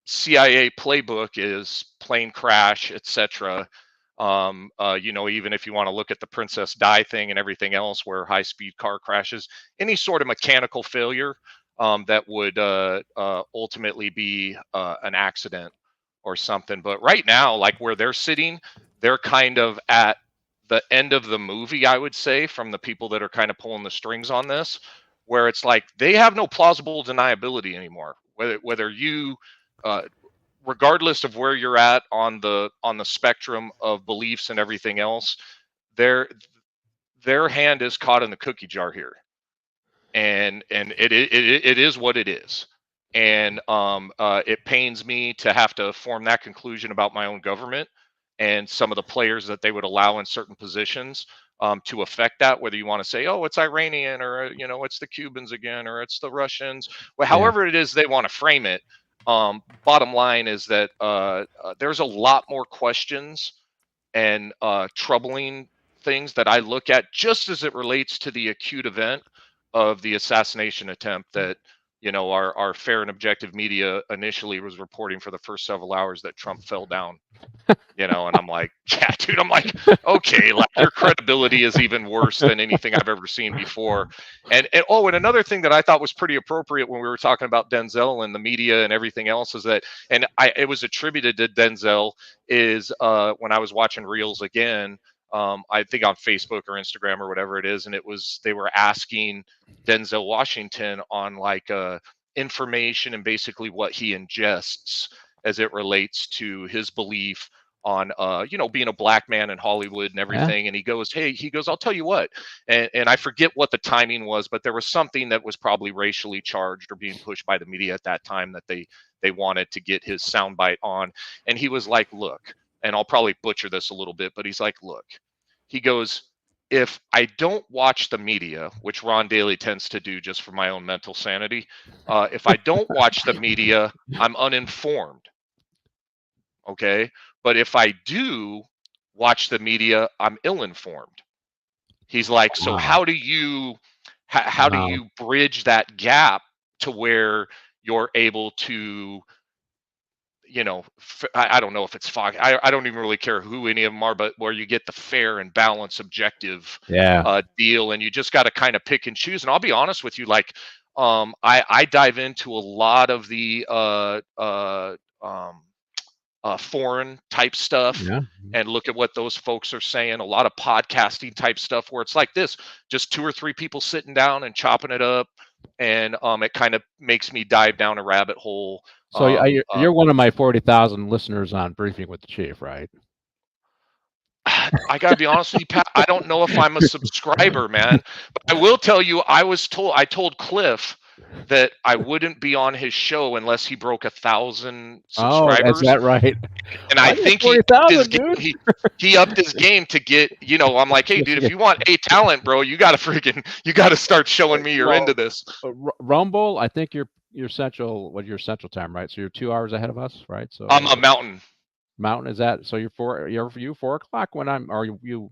CIA playbook is plane crash, etc. Even if you want to look at the Princess Di thing and everything else, where high-speed car crashes, any sort of mechanical failure that would ultimately be an accident or something. But right now, like where they're sitting, they're kind of at the end of the movie, I would say, from the people that are kind of pulling the strings on this, where it's like they have no plausible deniability anymore. Whether you regardless of where you're at on the spectrum of beliefs and everything else, their hand is caught in the cookie jar here, and it is what it is. And it pains me to have to form that conclusion about my own government and some of the players that they would allow in certain positions to affect that, whether you want to say, oh, it's Iranian, or it's the Cubans again, or it's the Russians, well, however it is they want to frame it. Bottom line is that there's a lot more questions and troubling things that I look at just as it relates to the acute event of the assassination attempt that our fair and objective media initially was reporting for the first several hours that Trump fell down. And I'm like, yeah, dude, I'm like, okay, like your credibility is even worse than anything I've ever seen before. And another thing that I thought was pretty appropriate when we were talking about Denzel and the media and everything else is that, and it was attributed to Denzel, is when I was watching Reels again, I think on Facebook or Instagram or whatever it is, and they were asking Denzel Washington on like information and basically what he ingests as it relates to his belief on being a black man in Hollywood and everything. And he goes, I'll tell you what, and I forget what the timing was, but there was something that was probably racially charged or being pushed by the media at that time that they wanted to get his soundbite on. And he was like, look, and I'll probably butcher this a little bit, but he's like, look, he goes, if I don't watch the media, which Ron Daly tends to do just for my own mental sanity, if I don't watch the media, I'm uninformed. Okay. But if I do watch the media, I'm ill-informed. He's like, so how do you bridge that gap to where you're able to, I don't know if it's Fox. I don't even really care who any of them are, but where you get the fair and balanced, objective deal, and you just got to kind of pick and choose. And I'll be honest with you, like, I dive into a lot of the foreign type stuff and look at what those folks are saying. A lot of podcasting type stuff where it's like this, just 2 or 3 people sitting down and chopping it up, and it kind of makes me dive down a rabbit hole. So you're one of my 40,000 listeners on Briefing with the Chief, right? I gotta be honest with you, Pat, I don't know if I'm a subscriber, man, but I will tell you, I told Cliff that I wouldn't be on his show unless he broke 1,000 subscribers. Oh, is that right? And I think he upped his game to get, I'm like, hey, dude, if you want a talent, bro, you got to start showing me you're into this. Rumble, I think you're central time, right? So you're 2 hours ahead of us, right? So I'm a mountain. Mountain, is that so? You're 4 o'clock when I'm. Are you?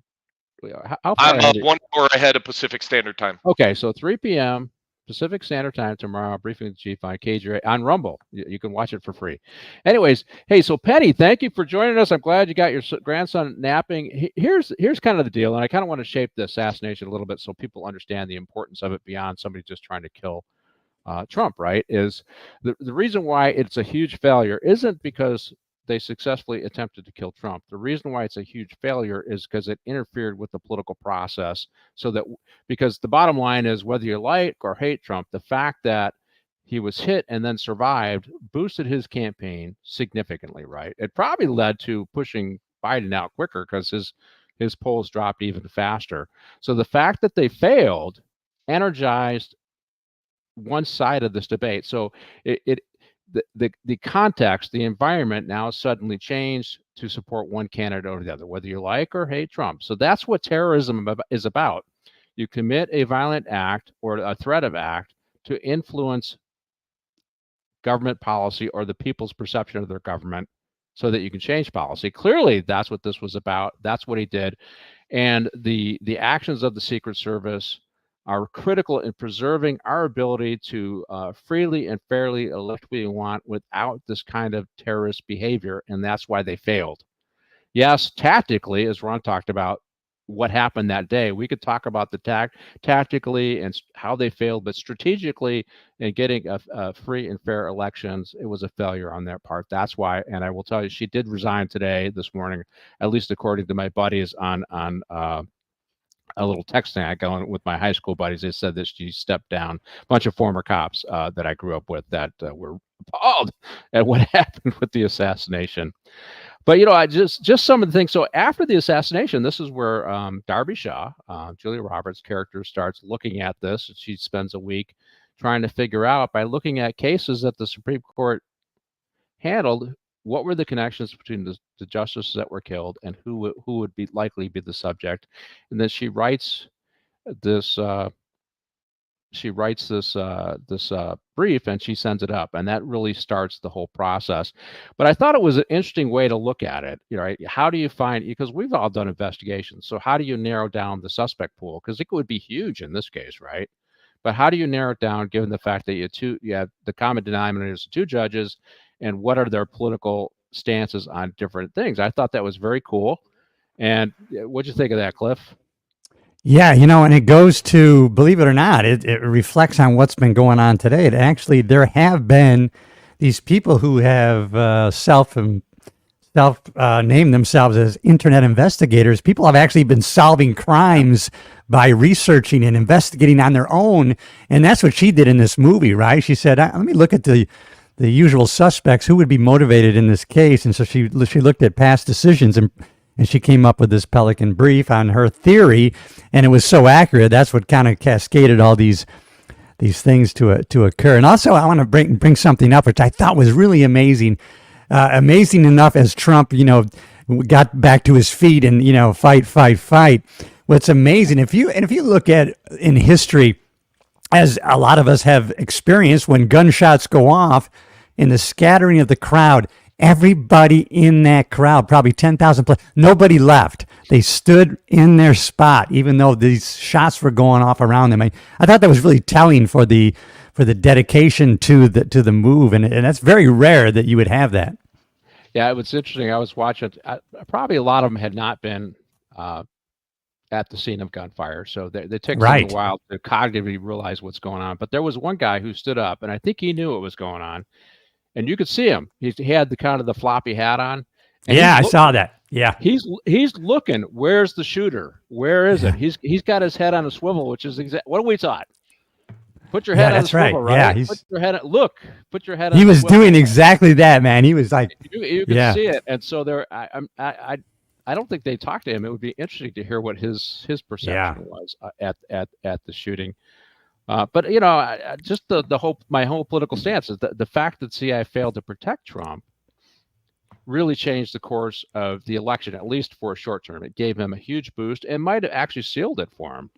How far I'm ahead 1 hour ahead of Pacific Standard Time. Okay, so 3 p.m. Pacific Standard Time tomorrow. Briefing with the Chief on KJ on Rumble. You can watch it for free. Anyways, hey, so Penny, thank you for joining us. I'm glad you got your grandson napping. Here's kind of the deal, and I kind of want to shape the assassination a little bit so people understand the importance of it beyond somebody just trying to kill Trump. Right? Is the reason why it's a huge failure isn't because they successfully attempted to kill Trump. The reason why it's a huge failure is because it interfered with the political process. Because the bottom line is, whether you like or hate Trump, the fact that he was hit and then survived boosted his campaign significantly, right? It probably led to pushing Biden out quicker because his polls dropped even faster. So the fact that they failed energized one side of this debate. So the context, the environment now suddenly changed to support one candidate over the other, whether you like or hate Trump. So that's what terrorism is about. You commit a violent act or a threat of act to influence government policy or the people's perception of their government so that you can change policy. Clearly, that's what this was about. That's what he did. And the actions of the Secret Service are critical in preserving our ability to freely and fairly elect who we want without this kind of terrorist behavior. And that's why they failed. Yes, tactically, as Ron talked about, what happened that day. We could talk about the tactically and how they failed, but strategically in getting a free and fair elections, it was a failure on their part. That's why, and I will tell you, she did resign today, this morning, at least according to my buddies on a little texting I go on with my high school buddies. They said that she stepped down. A bunch of former cops that I grew up with that were appalled at what happened with the assassination. But, I just some of the things. So after the assassination, this is where Darby Shaw, Julia Roberts' character, starts looking at this. She spends a week trying to figure out, by looking at cases that the Supreme Court handled, what were the connections between the justices that were killed and who would be likely be the subject. And then she writes this brief, and she sends it up, and that really starts the whole process. But I thought it was an interesting way to look at it. Right? How do you find, because we've all done investigations, so how do you narrow down the suspect pool? Because it would be huge in this case, right? But how do you narrow it down, given the fact that you have the common denominators of two judges, and what are their political stances on different things? I thought that was very cool. And what'd you think of that, Cliff? Yeah, and it goes to, believe it or not, it reflects on what's been going on today. It actually, there have been these people who have self-named themselves as internet investigators. People have actually been solving crimes by researching and investigating on their own. And that's what she did in this movie, right? She said, let me look at the usual suspects, who would be motivated in this case. And so she looked at past decisions, and she came up with this Pelican Brief on her theory, and it was so accurate. That's what kind of cascaded all these things to occur. And also, I want to bring something up which I thought was really amazing. Amazing enough as Trump, got back to his feet and fight. What's amazing, if you look at in history, as a lot of us have experienced, when gunshots go off, in the scattering of the crowd, everybody in that crowd, probably 10,000 plus, nobody left. They stood in their spot, even though these shots were going off around them. I thought that was really telling for the dedication to the move, and that's very rare that you would have that. Yeah, it was interesting. I was watching. Probably a lot of them had not been at the scene of gunfire, so they take a while to cognitively realize what's going on. But there was one guy who stood up, and I think he knew what was going on. And you could see him. He had the kind of the floppy hat on. Yeah, I saw that. Yeah. He's looking. Where's the shooter? Where is it? He's got his head on a swivel, which is what we taught. Put your head on a swivel, right? Yeah, put your head on, put your head on. He was doing exactly that, man. He was like, you could see it. And so I don't think they talked to him. It would be interesting to hear what his perception was at the shooting. But just my whole political stance is that the fact that CIA failed to protect Trump really changed the course of the election, at least for a short term. It gave him a huge boost and might have actually sealed it for him.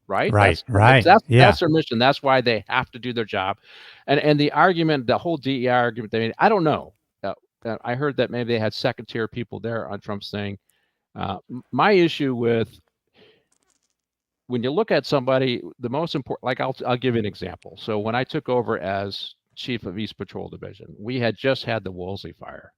Right. That's their mission. That's why they have to do their job. And the argument, the whole DEI argument, I don't know. I heard that maybe they had second tier people there on Trump's thing. My issue with, when you look at somebody, the most important, like I'll give you an example. So when I took over as chief of East Patrol Division, we had just had the Woolsey fire.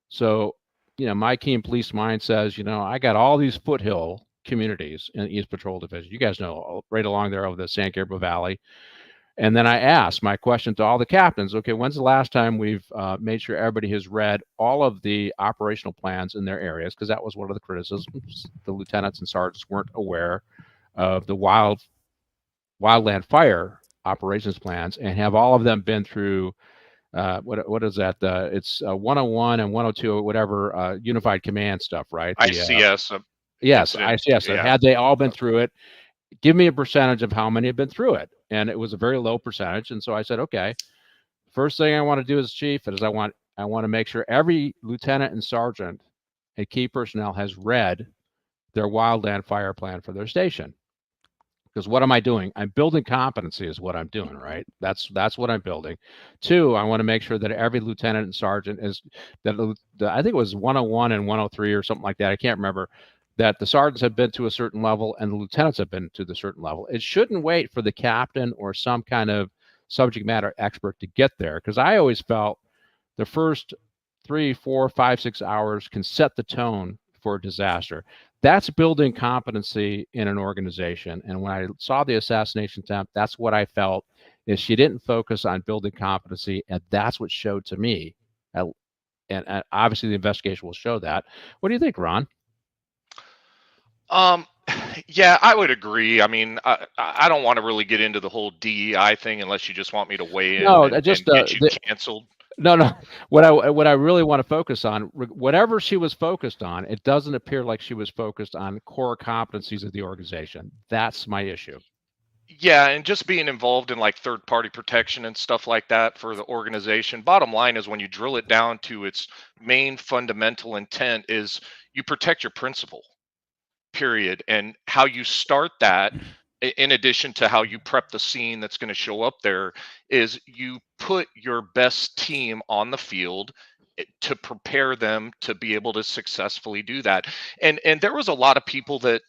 So, my keen police mind says, I got all these foothill communities in East Patrol Division. You guys know, right along there over the San Gabriel Valley. And then I asked my question to all the captains, okay, when's the last time we've made sure everybody has read all of the operational plans in their areas? Because that was one of the criticisms. The lieutenants and sergeants weren't aware of the wildland fire operations plans, and have all of them been through what is that? It's 101 and 102 or whatever, unified command stuff, right? ICS. Yes, ICS. Yeah. Had they all been through it? Give me a percentage of how many have been through it. And it was a very low percentage. And so I said, okay, First thing I want to do as chief is I want to make sure every lieutenant and sergeant and key personnel has read their wildland fire plan for their station. Because what am I doing? I'm building competency is what I'm doing, right? That's what I'm building. Two, I want to make sure that every lieutenant and sergeant is that I think it was 101 and 103 or something like that. I can't remember. That the sergeants have been to a certain level and the lieutenants have been to the certain level. It shouldn't wait for the captain or some kind of subject matter expert to get there. Because I always felt the first 3, 4, 5, 6 hours can set the tone for a disaster. That's building competency in an organization. And when I saw the assassination attempt, that's what I felt is she didn't focus on building competency. And that's what showed to me. And obviously the investigation will show that. What do you think, Ron? Yeah, I would agree. I mean, I don't want to really get into the whole DEI thing unless you just want me to weigh in and get you canceled. No. What I really want to focus on, whatever she was focused on, it doesn't appear like she was focused on core competencies of the organization. That's my issue. Yeah, and just being involved in like third-party protection and stuff like that for the organization. Bottom line is when you drill it down to its main fundamental intent is you protect your principal, period. And how you start that, in addition to how you prep the scene that's going to show up there, is you put your best team on the field to prepare them to be able to successfully do that. And there was a lot of people that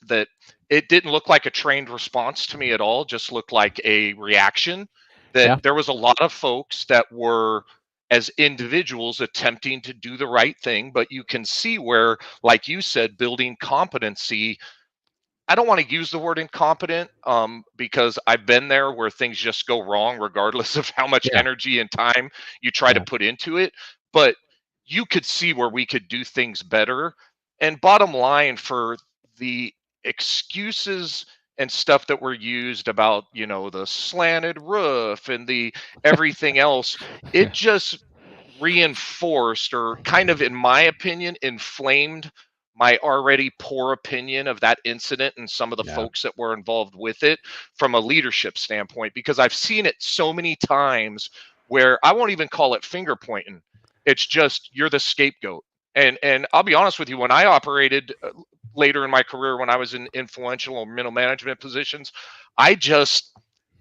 it didn't look like a trained response to me at all, just looked like a reaction. That there was a lot of folks that were as individuals attempting to do the right thing, but you can see where, like you said, building competency. I don't want to use the word incompetent because I've been there where things just go wrong regardless of how much energy and time you try to put into it. But you could see where we could do things better. And bottom line, for the excuses and stuff that were used about, the slanted roof and the everything else, it just reinforced, or kind of, in my opinion, inflamed my already poor opinion of that incident and some of the folks that were involved with it from a leadership standpoint, because I've seen it so many times where I won't even call it finger pointing. It's just, you're the scapegoat. And I'll be honest with you, when I operated later in my career, when I was in influential or middle management positions,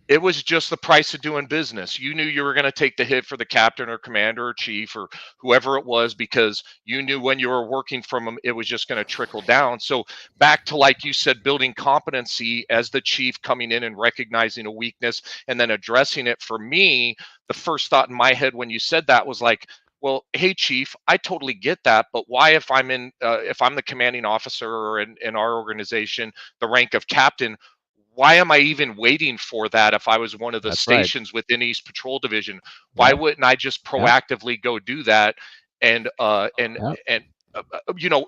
it was just the price of doing business. You knew you were going to take the hit for the captain or commander or chief or whoever it was, because you knew when you were working from them, it was just going to trickle down. So back to, like you said, building competency as the chief, coming in and recognizing a weakness and then addressing it. For me, the first thought in my head when you said that was like, well, hey, chief, I totally get that. But why, if I'm the commanding officer or in our organization, the rank of captain, why am I even waiting for that? If I was one of the stations within East Patrol Division, why wouldn't I just proactively go do that and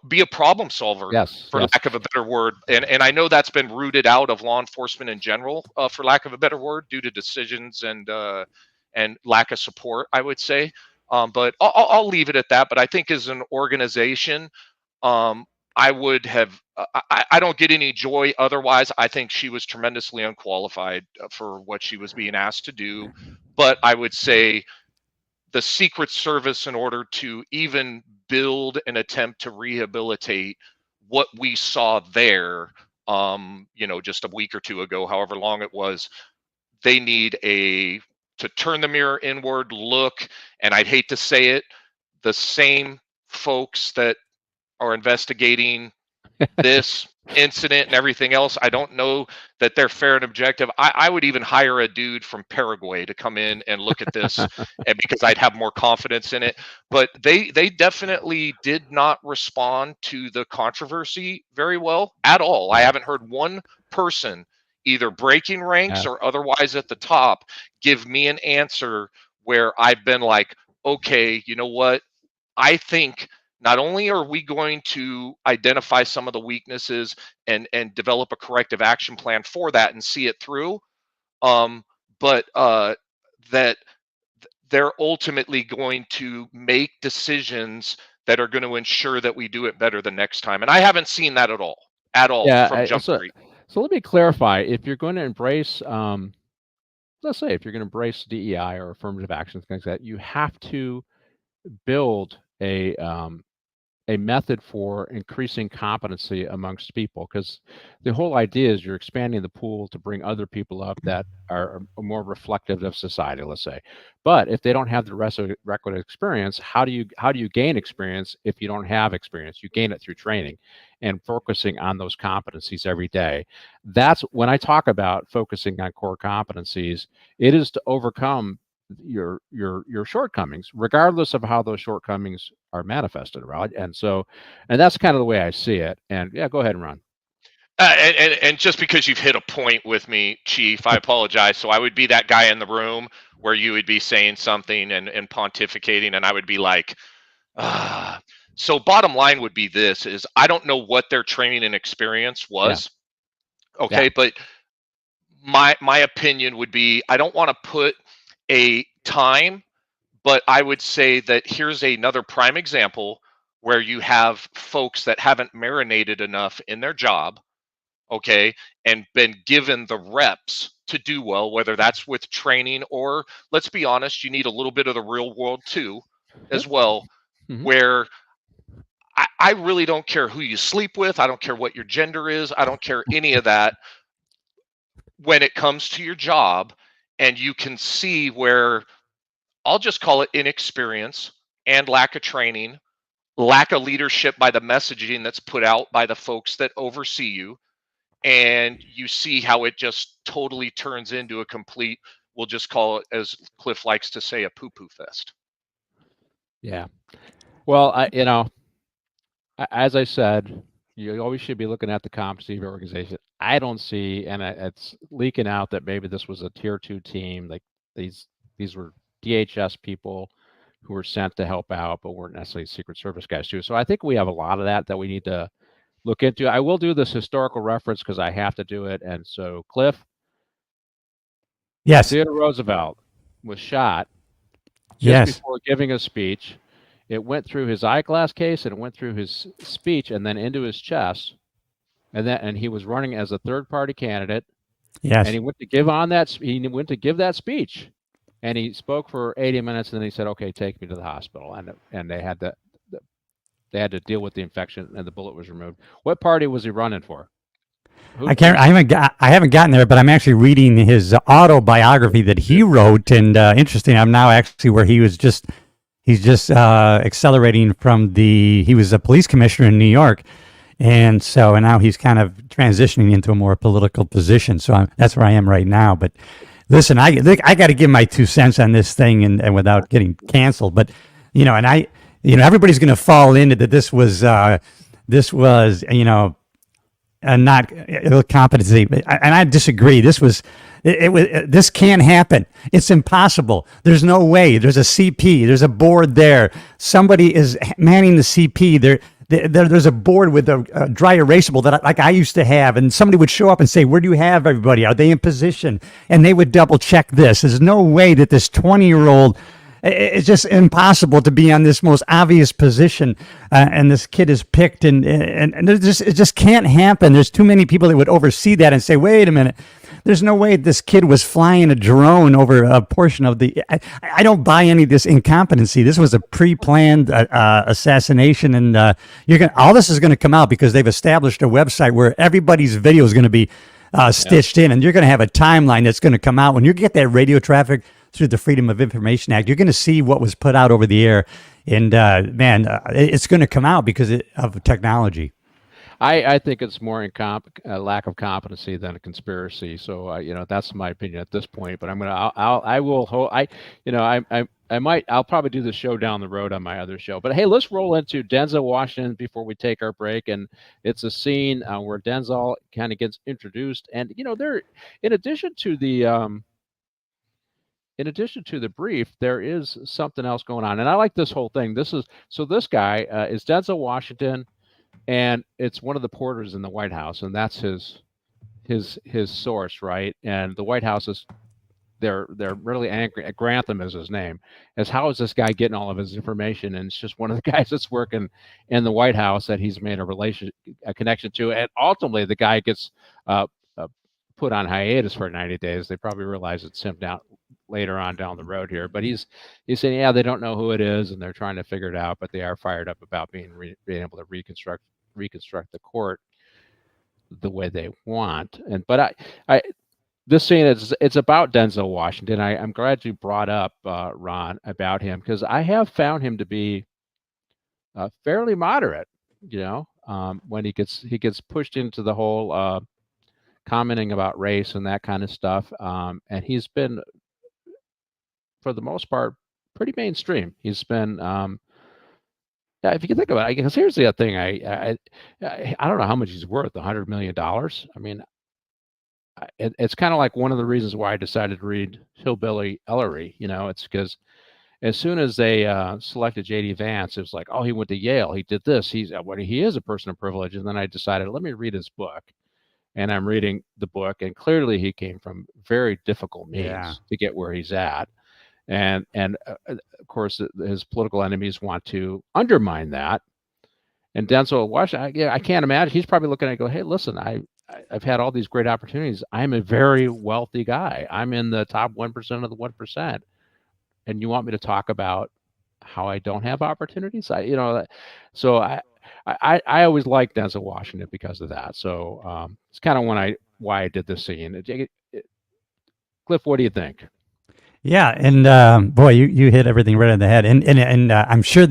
be a problem solver, for lack of a better word? And I know that's been rooted out of law enforcement in general, for lack of a better word, due to decisions and lack of support, I would say. But I'll leave it at that. But I think as an organization, I would have. I don't get any joy otherwise. I think she was tremendously unqualified for what she was being asked to do. But I would say the Secret Service, in order to even build an attempt to rehabilitate what we saw there, just a week or two ago, however long it was, they need to turn the mirror inward, look, and I'd hate to say it, the same folks that are investigating this incident and everything else, I don't know that they're fair and objective. I would even hire a dude from Paraguay to come in and look at this, and because I'd have more confidence in it. But they definitely did not respond to the controversy very well at all. I haven't heard one person, either breaking ranks or otherwise at the top, give me an answer where I've been like, okay, you know what? I think not only are we going to identify some of the weaknesses and develop a corrective action plan for that and see it through, but that they're ultimately going to make decisions that are going to ensure that we do it better the next time. And I haven't seen that at all from Jump Street. So let me clarify. If you're going to embrace let's say if you're going to embrace DEI or affirmative action, things like that, you have to build a method for increasing competency amongst people, because the whole idea is you're expanding the pool to bring other people up that are more reflective of society, let's say. But if they don't have the requisite experience, how do you gain experience if you don't have experience? You gain it through training and focusing on those competencies every day. That's when I talk about focusing on core competencies, it is to overcome your shortcomings, regardless of how those shortcomings are manifested, right? And that's kind of the way I see it. And yeah, go ahead and Ron. And just because you've hit a point with me, Chief, I apologize. So I would be that guy in the room where you would be saying something and pontificating, and I would be like, ah. So bottom line would be this: is I don't know what their training and experience was. Yeah. Okay, yeah. But my opinion would be I don't want to put a time, but I would say that here's another prime example where you have folks that haven't marinated enough in their job, okay, and been given the reps to do well, whether that's with training or, let's be honest, you need a little bit of the real world too, as well, where I really don't care who you sleep with. I don't care what your gender is. I don't care any of that when it comes to your job. And you can see where, I'll just call it inexperience and lack of training, lack of leadership by the messaging that's put out by the folks that oversee you. And you see how it just totally turns into a complete, we'll just call it, as Cliff likes to say, a poo-poo fest. Yeah. Well, as I said, you always should be looking at the competency of your organization. I don't see, and it's leaking out that maybe this was a tier 2 team. Like these were DHS people who were sent to help out, but weren't necessarily Secret Service guys too. So I think we have a lot of that we need to look into. I will do this historical reference because I have to do it. And so, Cliff. Yes. Theodore Roosevelt was shot just before giving a speech. It went through his eyeglass case and it went through his speech and then into his chest. And he was running as a third-party candidate. Yes. And he went to give that speech. And he spoke for 80 minutes, and then he said, "Okay, take me to the hospital." And they had to deal with the infection, and the bullet was removed. What party was he running for? I haven't gotten there, but I'm actually reading his autobiography that he wrote, and interesting. I'm now actually where he's just accelerating from he was a police commissioner in New York, and now he's kind of transitioning into a more political position. So that's where I am right now. But listen, I got to give my 2 cents on this thing, and without getting canceled. But everybody's going to fall into that. This was not competency, and I disagree. This can't happen. It's impossible. There's no way. There's a CP. There's a board there. Somebody is manning the CP. There's a board with a dry erasable that I used to have, and somebody would show up and say, "Where do you have everybody? Are they in position?" And they would double check this. There's no way that this 20-year-old. It's just impossible to be on this most obvious position, and this kid is picked, and it just can't happen. There's too many people that would oversee that and say, "Wait a minute, there's no way this kid was flying a drone over a portion of the." I don't buy any of this incompetency. This was a pre-planned assassination, and all this is going to come out because they've established a website where everybody's video is going to be stitched in, and you're going to have a timeline that's going to come out when you get that radio traffic through the Freedom of Information Act. You're going to see what was put out over the air, and it's going to come out because of technology. I think it's more a lack of competency than a conspiracy. So that's my opinion at this point. But I'll probably do the show down the road on my other show. But hey, let's roll into Denzel Washington before we take our break. And it's a scene where Denzel kind of gets introduced, and there, in addition to the brief, there is something else going on. And I like this whole thing. This guy is Denzel Washington, and it's one of the porters in the White House, and that's his source, right? And the White House is they're really angry. Grantham is his name. As how is this guy getting all of his information? And it's just one of the guys that's working in the White House that he's made a connection to, and ultimately the guy gets put on hiatus for 90 days. They probably realize it's him later on down the road here. But he's saying, yeah, they don't know who it is, and they're trying to figure it out, but they are fired up about being able to reconstruct the court the way they want. But this scene it's about Denzel Washington. I'm glad you brought up Ron about him, because I have found him to be fairly moderate. When he gets pushed into the whole commenting about race and that kind of stuff, and he's been, for the most part, pretty mainstream. He's been, yeah, if you can think about it, because here's the other thing, I don't know how much he's worth, $100 million. I mean, it's kind of like one of the reasons why I decided to read Hillbilly Ellery. It's because as soon as they selected J.D. Vance, it was like, oh, he went to Yale, he did this, he is a person of privilege. And then I decided, let me read his book. And I'm reading the book, and clearly he came from very difficult means to get where he's at. And of course, his political enemies want to undermine that. And Denzel Washington, I can't imagine. He's probably looking at it and go, hey, listen, I've had all these great opportunities. I'm a very wealthy guy. I'm in the top 1% of the 1%. And you want me to talk about how I don't have opportunities? So I always liked Denzel Washington because of that. So it's kind of why I did this scene. Cliff, what do you think? Yeah, and boy, you hit everything right on the head. And I'm sure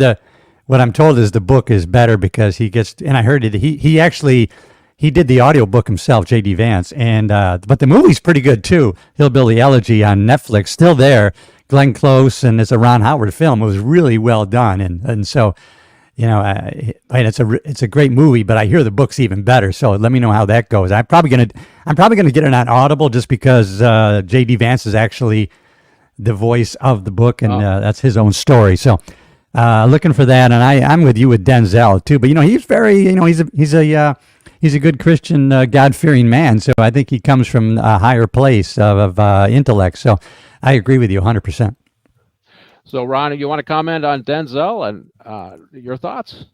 what I'm told is the book is better because he gets. And I heard it. He actually did the audiobook himself, J.D. Vance, and but the movie's pretty good too. Hillbilly Elegy on Netflix, still there. Glenn Close, and it's a Ron Howard film. It was really well done, and so, and it's a great movie. But I hear the book's even better. So let me know how that goes. I'm probably gonna get it on Audible just because J.D. Vance is actually the voice of the book, and that's his own story. So looking for that, and I'm with you with Denzel too. But he's very, he's a good Christian, God-fearing man. So I think he comes from a higher place of intellect. So I agree with you 100%. So, Ron, you want to comment on Denzel and your thoughts?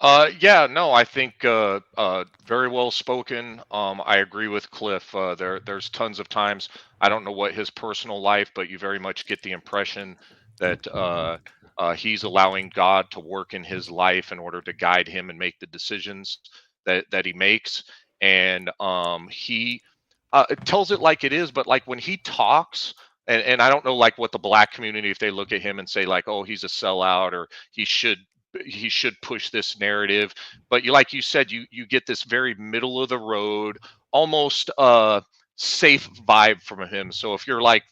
Yeah, no, I think very well spoken. I agree with Cliff. There's tons of times, I don't know what his personal life, but you very much get the impression that he's allowing God to work in his life in order to guide him and make the decisions that he makes. And he tells it like it is, but like when he talks, and I don't know like what the black community, if they look at him and say like, oh, he's a sellout, or he should push this narrative, but like you said, you get this very middle of the road, almost safe vibe from him. So if you're like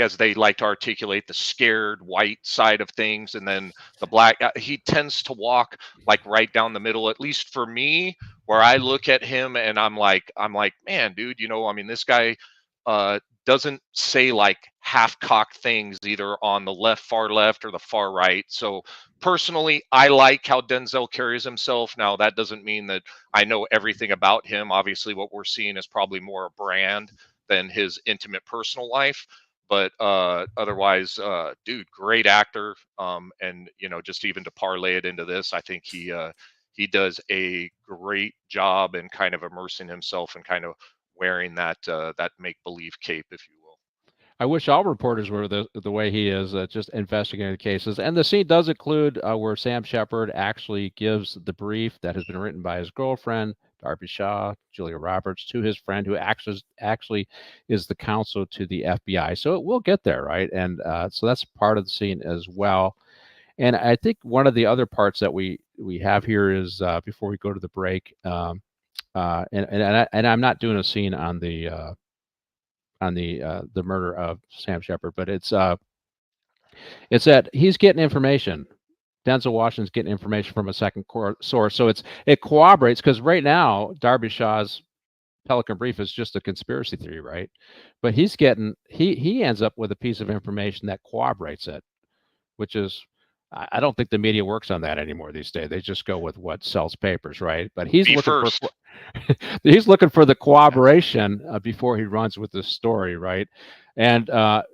as they like to articulate, the scared white side of things, and then the black, he tends to walk like right down the middle, at least for me, where I look at him and I'm like, man, dude, I mean, this guy doesn't say like half-cocked things either on the far left or the far right. So personally, I like how Denzel carries himself. Now, that doesn't mean that I know everything about him. Obviously, what we're seeing is probably more a brand than his intimate personal life. But otherwise, dude, great actor. And just even to parlay it into this, I think he does a great job in kind of immersing himself and kind of wearing that make-believe cape, if you will. I wish all reporters were the way he is, just investigating the cases. And the scene does include where Sam Shepard actually gives the brief that has been written by his girlfriend, Darby Shaw, Julia Roberts, to his friend, who actually is the counsel to the FBI. So we'll get there, right? And so that's part of the scene as well. And I think one of the other parts that we have here is before we go to the break. And I'm not doing a scene on the murder of Sam Shepard, but it's that he's getting information. Denzel Washington's getting information from a second source, so it corroborates, because right now Darby Shaw's Pelican Brief is just a conspiracy theory, right? But he ends up with a piece of information that corroborates it, which is, I don't think the media works on that anymore these days. They just go with what sells papers, right? But he's looking for the corroboration before he runs with this story, right? And but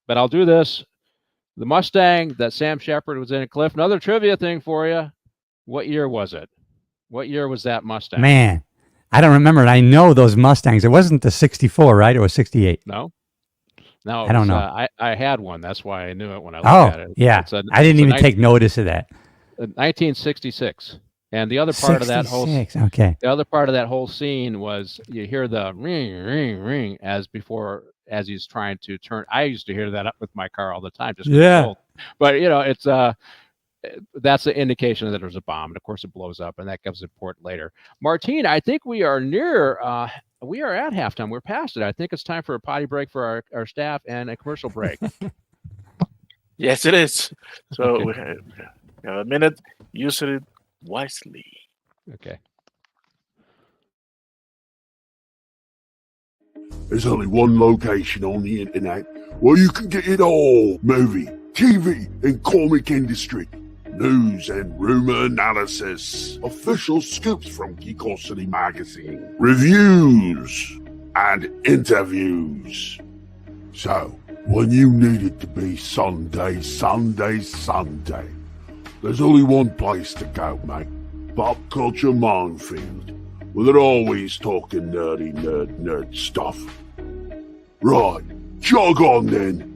I'll do this. The Mustang that Sam Shepard was in, Cliff. Another trivia thing for you. What year was it? What year was that Mustang? Man, I don't remember it. I know those Mustangs. It wasn't the 64, right? It was 68. No, no. I don't know. I had one. That's why I knew it when I looked at it. Yeah. I didn't even take notice of that. 1966. And the other part of that whole okay. The other part of that whole scene was you hear the ring, ring, ring as he's trying to turn. I used to hear that up with my car all the time. Just but it's that's the indication that there's a bomb, and of course it blows up, and that gives report later. Martine, I think we are near. We are at halftime. We're past it. I think it's time for a potty break for our staff and a commercial break. Yes, it is. So we have a minute. Use it wisely. Okay. There's only one location on the internet where you can get it all. Movie, TV, and comic industry. News and rumor analysis. Official scoops from Geekosity magazine. Reviews and interviews. So, when you need it to be Sunday, there's only one place to go, mate. Pop Culture Minefield. Well, they're always talking nerdy nerd stuff. Right, jog on then.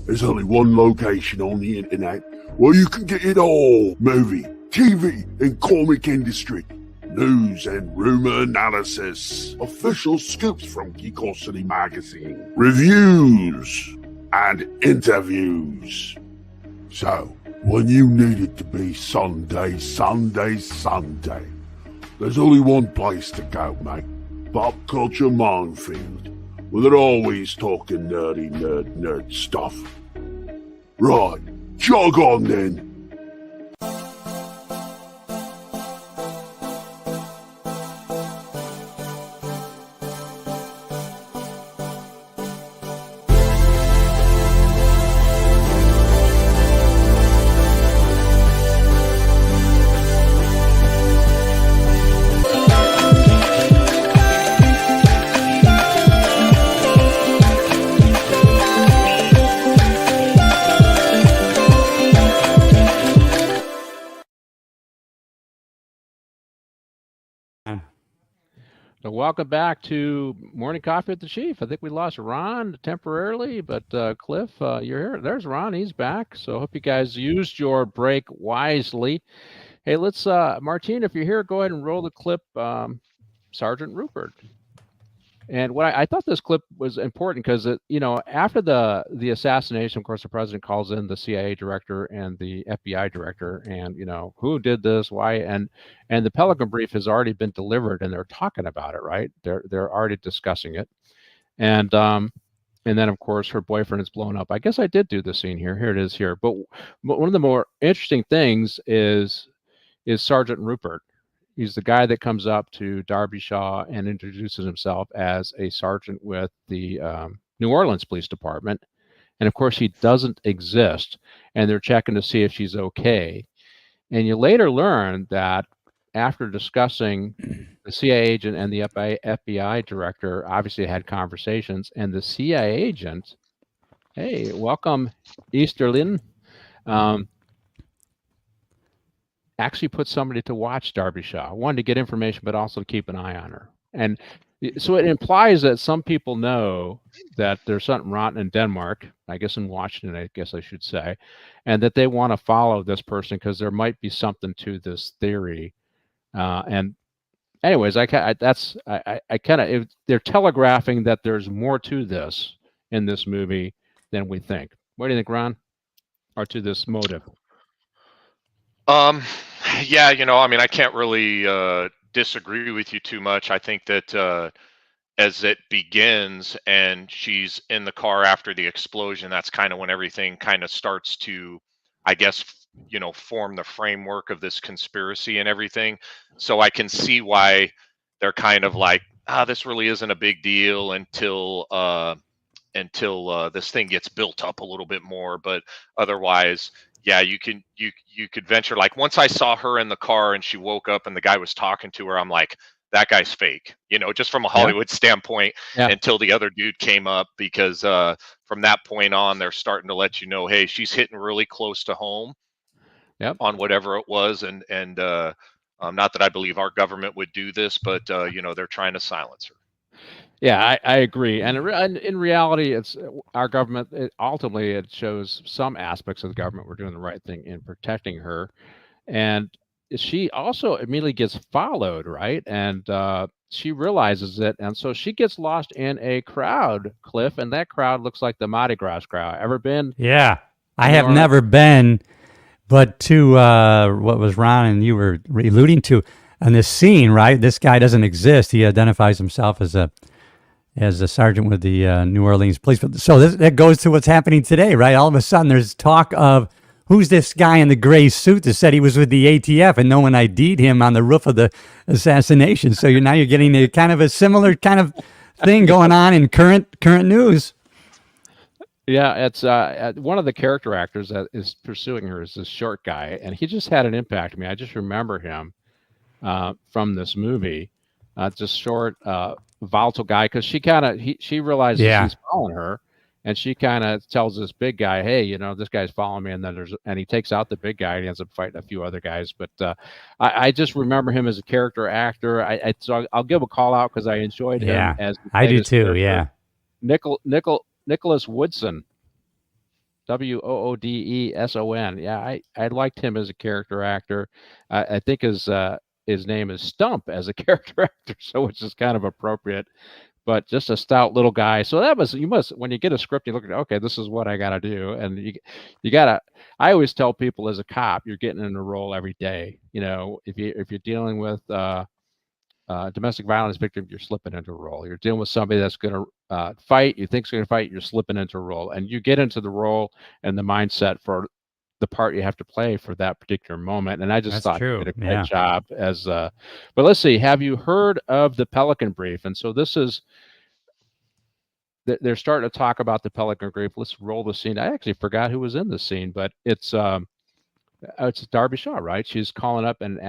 There's only one location on the internet where you can get it all. Movie, TV, and comic industry. News and rumor analysis. Official scoops from Geekosity magazine. Reviews and interviews. So, when you need it to be Sunday, there's only one place to go, mate. Pop Culture Minefield. Well, they're always talking nerdy nerd stuff. Right, jog on then. So welcome back to Morning Coffee with the Chief. I think we lost Ron temporarily, but Cliff, you're here. There's Ron. He's back. So I hope you guys used your break wisely. Hey, let's, Martine, if you're here, go ahead and roll the clip, Sergeant Rupert. And what I thought this clip was important because, after the assassination, of course, the president calls in the CIA director and the FBI director and, who did this, why, and the Pelican Brief has already been delivered and they're talking about it, right? They're already discussing it. And then, of course, her boyfriend is blown up. I guess I did do the scene here. Here it is here. But one of the more interesting things is Sergeant Rupert. He's the guy that comes up to Darby Shaw and introduces himself as a sergeant with the New Orleans Police Department. And of course, he doesn't exist. And they're checking to see if she's okay. And you later learn that after discussing the CIA agent and the FBI director, obviously had conversations. And the CIA agent, hey, welcome, Easterlin. Actually put somebody to watch Darby Shaw. Wanted to get information, but also keep an eye on her. And so it implies that some people know that there's something rotten in Denmark, I guess in Washington, I guess I should say, and that they want to follow this person because there might be something to this theory. And anyways, they're telegraphing that there's more to this in this movie than we think. What do you think, Ron? Or to this motive? Yeah, I can't really disagree with you too much. I think that as it begins and she's in the car after the explosion, that's kind of when everything kind of starts to, I guess, form the framework of this conspiracy and everything. So I can see why they're kind of like, this really isn't a big deal until this thing gets built up a little bit more. But otherwise, yeah, you could venture, like, once I saw her in the car and she woke up and the guy was talking to her, I'm like, that guy's fake, just from a Yeah. Hollywood standpoint. Yeah. Until the other dude came up, because from that point on, they're starting to let you know, hey, she's hitting really close to home. Yep. On whatever it was. And not that I believe our government would do this, but they're trying to silence her. Yeah, I agree. And in reality, it's our government. Ultimately, it shows some aspects of the government were doing the right thing in protecting her. And she also immediately gets followed, right? And she realizes it. And so she gets lost in a crowd, Cliff. And that crowd looks like the Mardi Gras crowd. Ever been? Yeah. I have never been, but to what was Ron and you were alluding to, in this scene, right? This guy doesn't exist. He identifies himself as a sergeant with the New Orleans police. So that goes to what's happening today, right? All of a sudden, there's talk of who's this guy in the gray suit that said he was with the ATF, and no one ID'd him on the roof of the assassination. So now you're getting a kind of a similar kind of thing going on in current news. Yeah, it's one of the character actors that is pursuing her is this short guy, and he just had an impact on me. I just remember him from this movie, just short, volatile guy, because she realizes he's following her, and she kind of tells this big guy, hey, this guy's following me, and then he takes out the big guy, and he ends up fighting a few other guys. But I just remember him as a character actor. So I'll give a call out because I enjoyed him as I do too. Yeah, Nicholas Woodson, Woodeson. Yeah, I liked him as a character actor. I think his name is Stump as a character actor, so which is kind of appropriate. But just a stout little guy. So when you get a script, you look at, okay, this is what I got to do, and you gotta. I always tell people, as a cop, you're getting in a role every day. If you're dealing with domestic violence victim, you're slipping into a role. You're dealing with somebody that's going to fight, you think's going to fight, you're slipping into a role, and you get into the role and the mindset for the part you have to play for that particular moment. And I just thought you did a great job as. But let's see. Have you heard of the Pelican Brief? And so this is. They're starting to talk about the Pelican Brief. Let's roll the scene. I actually forgot who was in the scene, but it's Darby Shaw, right? She's calling up, and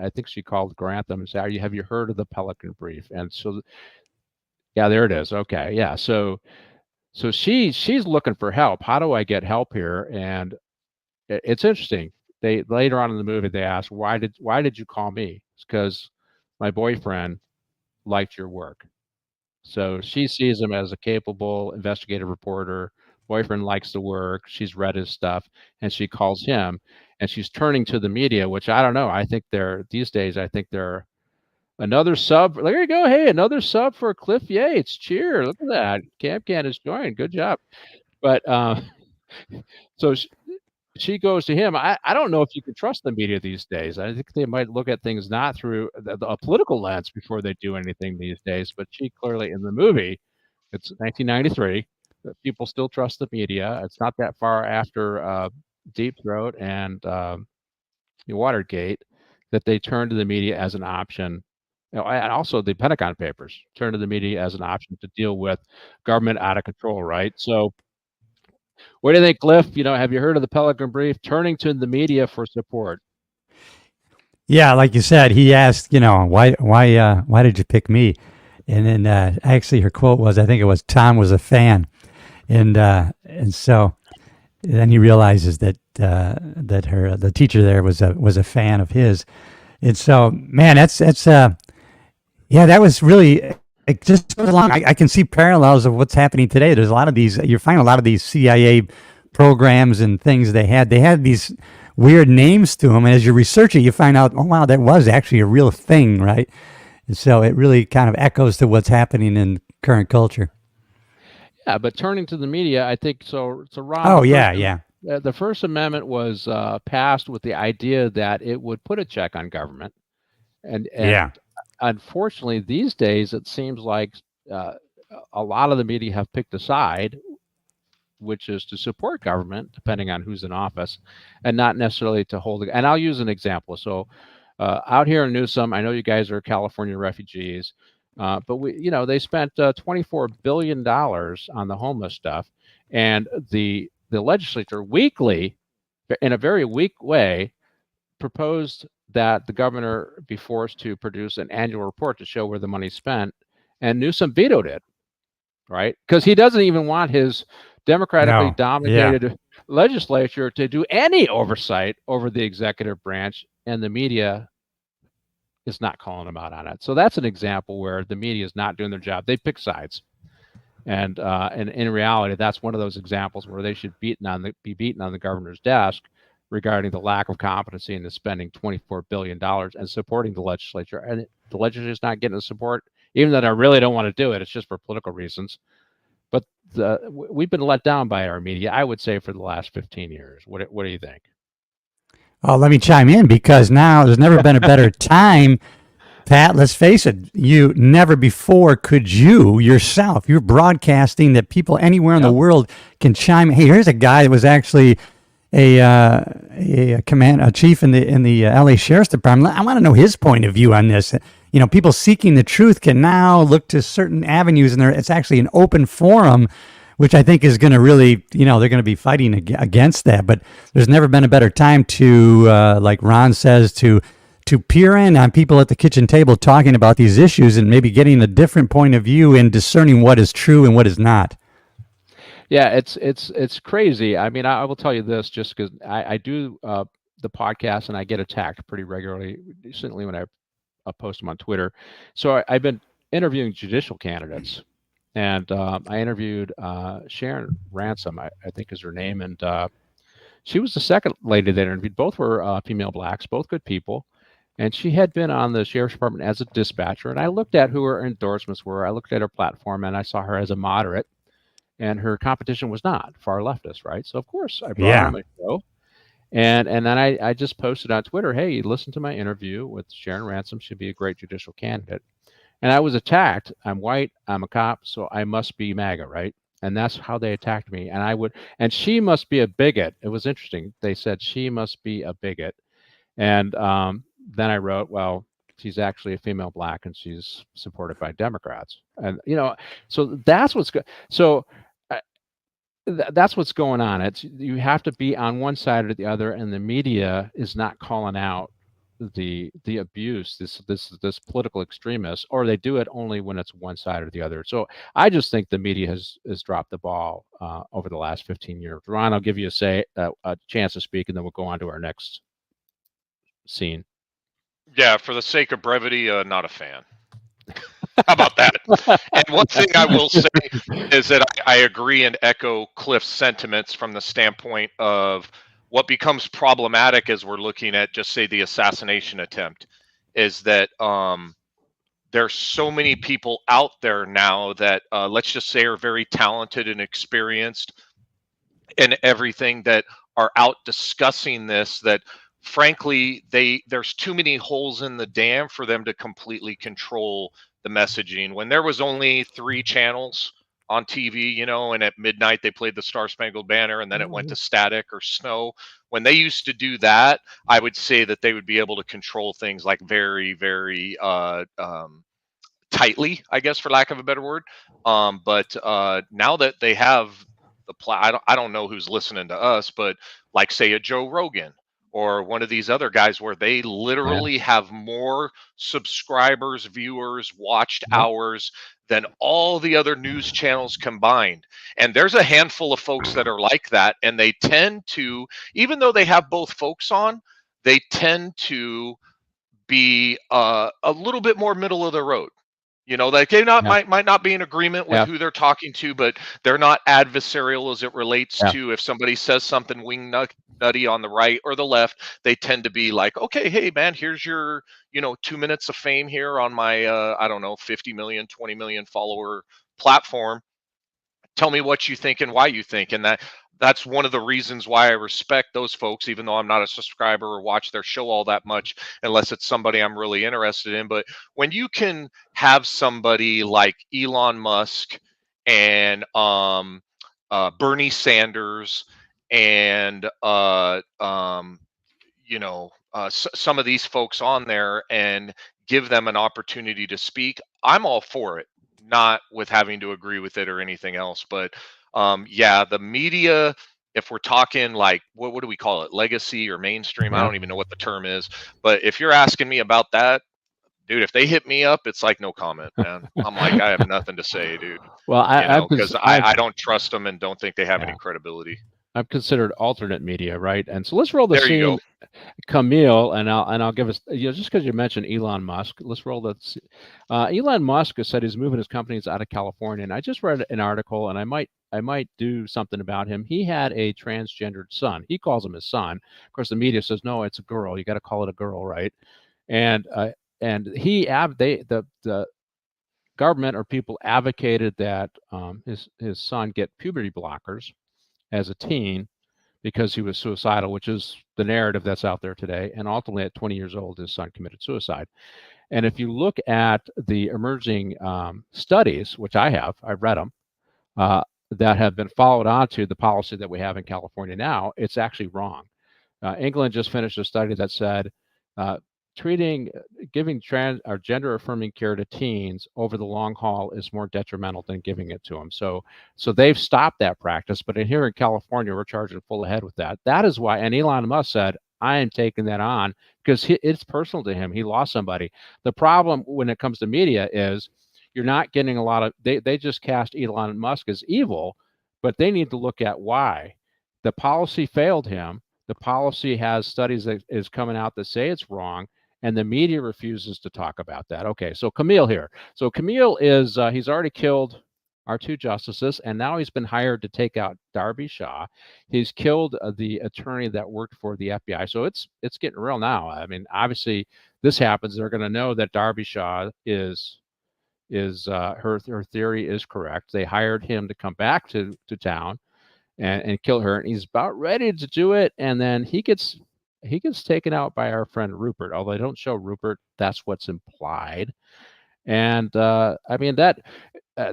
I think she called Grantham and said, have you heard of the Pelican Brief? And so, yeah, there it is. Okay, yeah. So she's looking for help. How do I get help here? And it's interesting. They later on in the movie they ask, why did you call me? It's because my boyfriend liked your work. So she sees him as a capable investigative reporter. Boyfriend likes the work. She's read his stuff, and she calls him, and she's turning to the media, which I don't know. I think these days, I think they're another sub. There you go. Hey, another sub for Cliff Yates. Cheer. Look at that. Camcan is joined. Good job. But so she goes to him. I don't know if you can trust the media these days. I think they might look at things not through a political lens before they do anything these days. But she clearly, in the movie, it's 1993, people still trust the media. It's not that far after Deep Throat and Watergate that they turn to the media as an option. And also the Pentagon Papers turn to the media as an option to deal with government out of control, right? So what do you think, Cliff? Have you heard of the Pelican Brief? Turning to the media for support. Yeah, like you said, he asked, why did you pick me? And then actually her quote was, I think it was, Tom was a fan, and so then he realizes that the teacher there was a fan of his, and so man, that's that was really. It just goes along. I can see parallels of what's happening today. There's a lot of these. You find a lot of these CIA programs and things they had these weird names to them, and as you research it, you find out, oh wow, that was actually a real thing, right? And so it really kind of echoes to what's happening in current culture. Yeah, but turning to the media, I think so. Ron. Oh yeah. The First Amendment was passed with the idea that it would put a check on government, and yeah. Unfortunately, these days it seems like uh, a lot of the media have picked a side, which is to support government, depending on who's in office, and not necessarily to hold. And I'll use an example. So, out here in Newsom, I know you guys are California refugees, but they spent $24 billion on the homeless stuff, and the legislature weekly, in a very weak way, proposed that the governor be forced to produce an annual report to show where the money's spent, and Newsom vetoed it, right? Because he doesn't even want his democratically dominated legislature to do any oversight over the executive branch, and the media is not calling him out on it. So that's an example where the media is not doing their job. They pick sides. And in reality, that's one of those examples where they should be beaten on the governor's desk regarding the lack of competency in the spending $24 billion and supporting the legislature. And the legislature is not getting the support, even though I really don't want to do it. It's just for political reasons. But we've been let down by our media, I would say, for the last 15 years. What do you think? Well, let me chime in, because now there's never been a better time, Pat. Let's face it, you never before could you yourself, you're broadcasting that people anywhere in the world can chime. Hey, here's a guy that was actually a chief in the LA Sheriff's Department. I want to know his point of view on this. People seeking the truth can now look to certain avenues, and it's actually an open forum, which I think is going to really, they're going to be fighting against that. But there's never been a better time to, like Ron says, to peer in on people at the kitchen table talking about these issues and maybe getting a different point of view and discerning what is true and what is not. Yeah, it's crazy. I mean, I will tell you this, just because I do the podcast and I get attacked pretty regularly, certainly when I post them on Twitter. So I've been interviewing judicial candidates. And I interviewed Sharon Ransom, I think is her name, and she was the second lady that I interviewed. Both were female blacks, both good people, and she had been on the Sheriff's Department as a dispatcher. And I looked at who her endorsements were. I looked at her platform, and I saw her as a moderate, and her competition was not far leftist, right? So of course I brought her on my show, and then I just posted on Twitter, hey, listen to my interview with Sharon Ransom. She'd be a great judicial candidate. And I was attacked. I'm white. I'm a cop, so I must be MAGA, right? And that's how they attacked me. And she must be a bigot. It was interesting. They said she must be a bigot. And then I wrote, well, she's actually a female black, and she's supported by Democrats. And so that's what's good. So that's what's going on. You have to be on one side or the other, and the media is not calling out the abuse, this political extremist, or they do it only when it's one side or the other. So I just think the media has dropped the ball over the last 15 years. Ron, I'll give you a chance to speak, and then we'll go on to our next scene. Yeah, for the sake of brevity, not a fan. How about that? And one thing I will say is that I agree and echo Cliff's sentiments from the standpoint of what becomes problematic as we're looking at, just say, the assassination attempt, is that there's so many people out there now that let's just say are very talented and experienced and everything, that are out discussing this, that frankly there's too many holes in the dam for them to completely control the messaging. When there was only 3 channels on TV, and at midnight they played the Star Spangled Banner, and then it went to static or snow. When they used to do that, I would say that they would be able to control things like very, very tightly, I guess, for lack of a better word. But now that they have I don't know who's listening to us, but like, say, a Joe Rogan or one of these other guys where they literally have more subscribers, viewers, watched hours than all the other news channels combined. And there's a handful of folks that are like that, and they tend to, even though they have both folks on, they tend to be a little bit more middle of the road. Like they might not be in agreement with who they're talking to, but they're not adversarial as it relates to if somebody says something wing nutty on the right or the left. They tend to be like, okay, hey man, here's your 2 minutes of fame here on my I don't know, 50 million, 20 million follower platform. tell me what you think and why you think. And that's one of the reasons why I respect those folks, even though I'm not a subscriber or watch their show all that much, unless it's somebody I'm really interested in. But when you can have somebody like Elon Musk and Bernie Sanders and some of these folks on there and give them an opportunity to speak, I'm all for it. Not with having to agree with it or anything else, but yeah, the media. If we're talking like what do we call it, legacy or mainstream? I Yeah. don't even know what the term is. But if you're asking me about that, dude, if they hit me up, it's like no comment, man. I'm like, I have nothing to say, dude. Well, Because I don't trust them and don't think they have any yeah, credibility. I've considered alternate media, right? And so let's roll the There you scene, go. Camille, and I'll give us, just because you mentioned Elon Musk, let's roll that. Elon Musk has said he's moving his companies out of California, and I just read an article, and I might do something about him. He had a transgendered son. He calls him his son. Of course, the media says no, it's a girl. You got to call it a girl, right? And the government or people advocated that his son get puberty blockers as a teen because he was suicidal, which is the narrative that's out there today. And ultimately, at 20 years old, his son committed suicide. And if you look at the emerging studies, which I've read them, that have been followed onto the policy that we have in California now, it's actually wrong. England just finished a study that said giving trans or gender affirming care to teens over the long haul is more detrimental than giving it to them. So they've stopped that practice. But here in California, we're charging full ahead with that. That is why. And Elon Musk said, I am taking that on because it's personal to him. He lost somebody. The problem when it comes to media is you're not getting a lot of. They just cast Elon Musk as evil, but they need to look at why the policy failed him. The policy has studies that is coming out that say it's wrong, and the media refuses to talk about that. Okay, so Camille here. So Camille is he's already killed our two justices, and now he's been hired to take out Darby Shaw. He's killed the attorney that worked for the FBI. So it's getting real now. I mean, obviously, this happens. They're going to know that Darby Shaw is her theory is correct. They hired him to come back to town and kill her, and he's about ready to do it, and then he gets taken out by our friend Rupert. Although they don't show Rupert, that's what's implied. And I mean that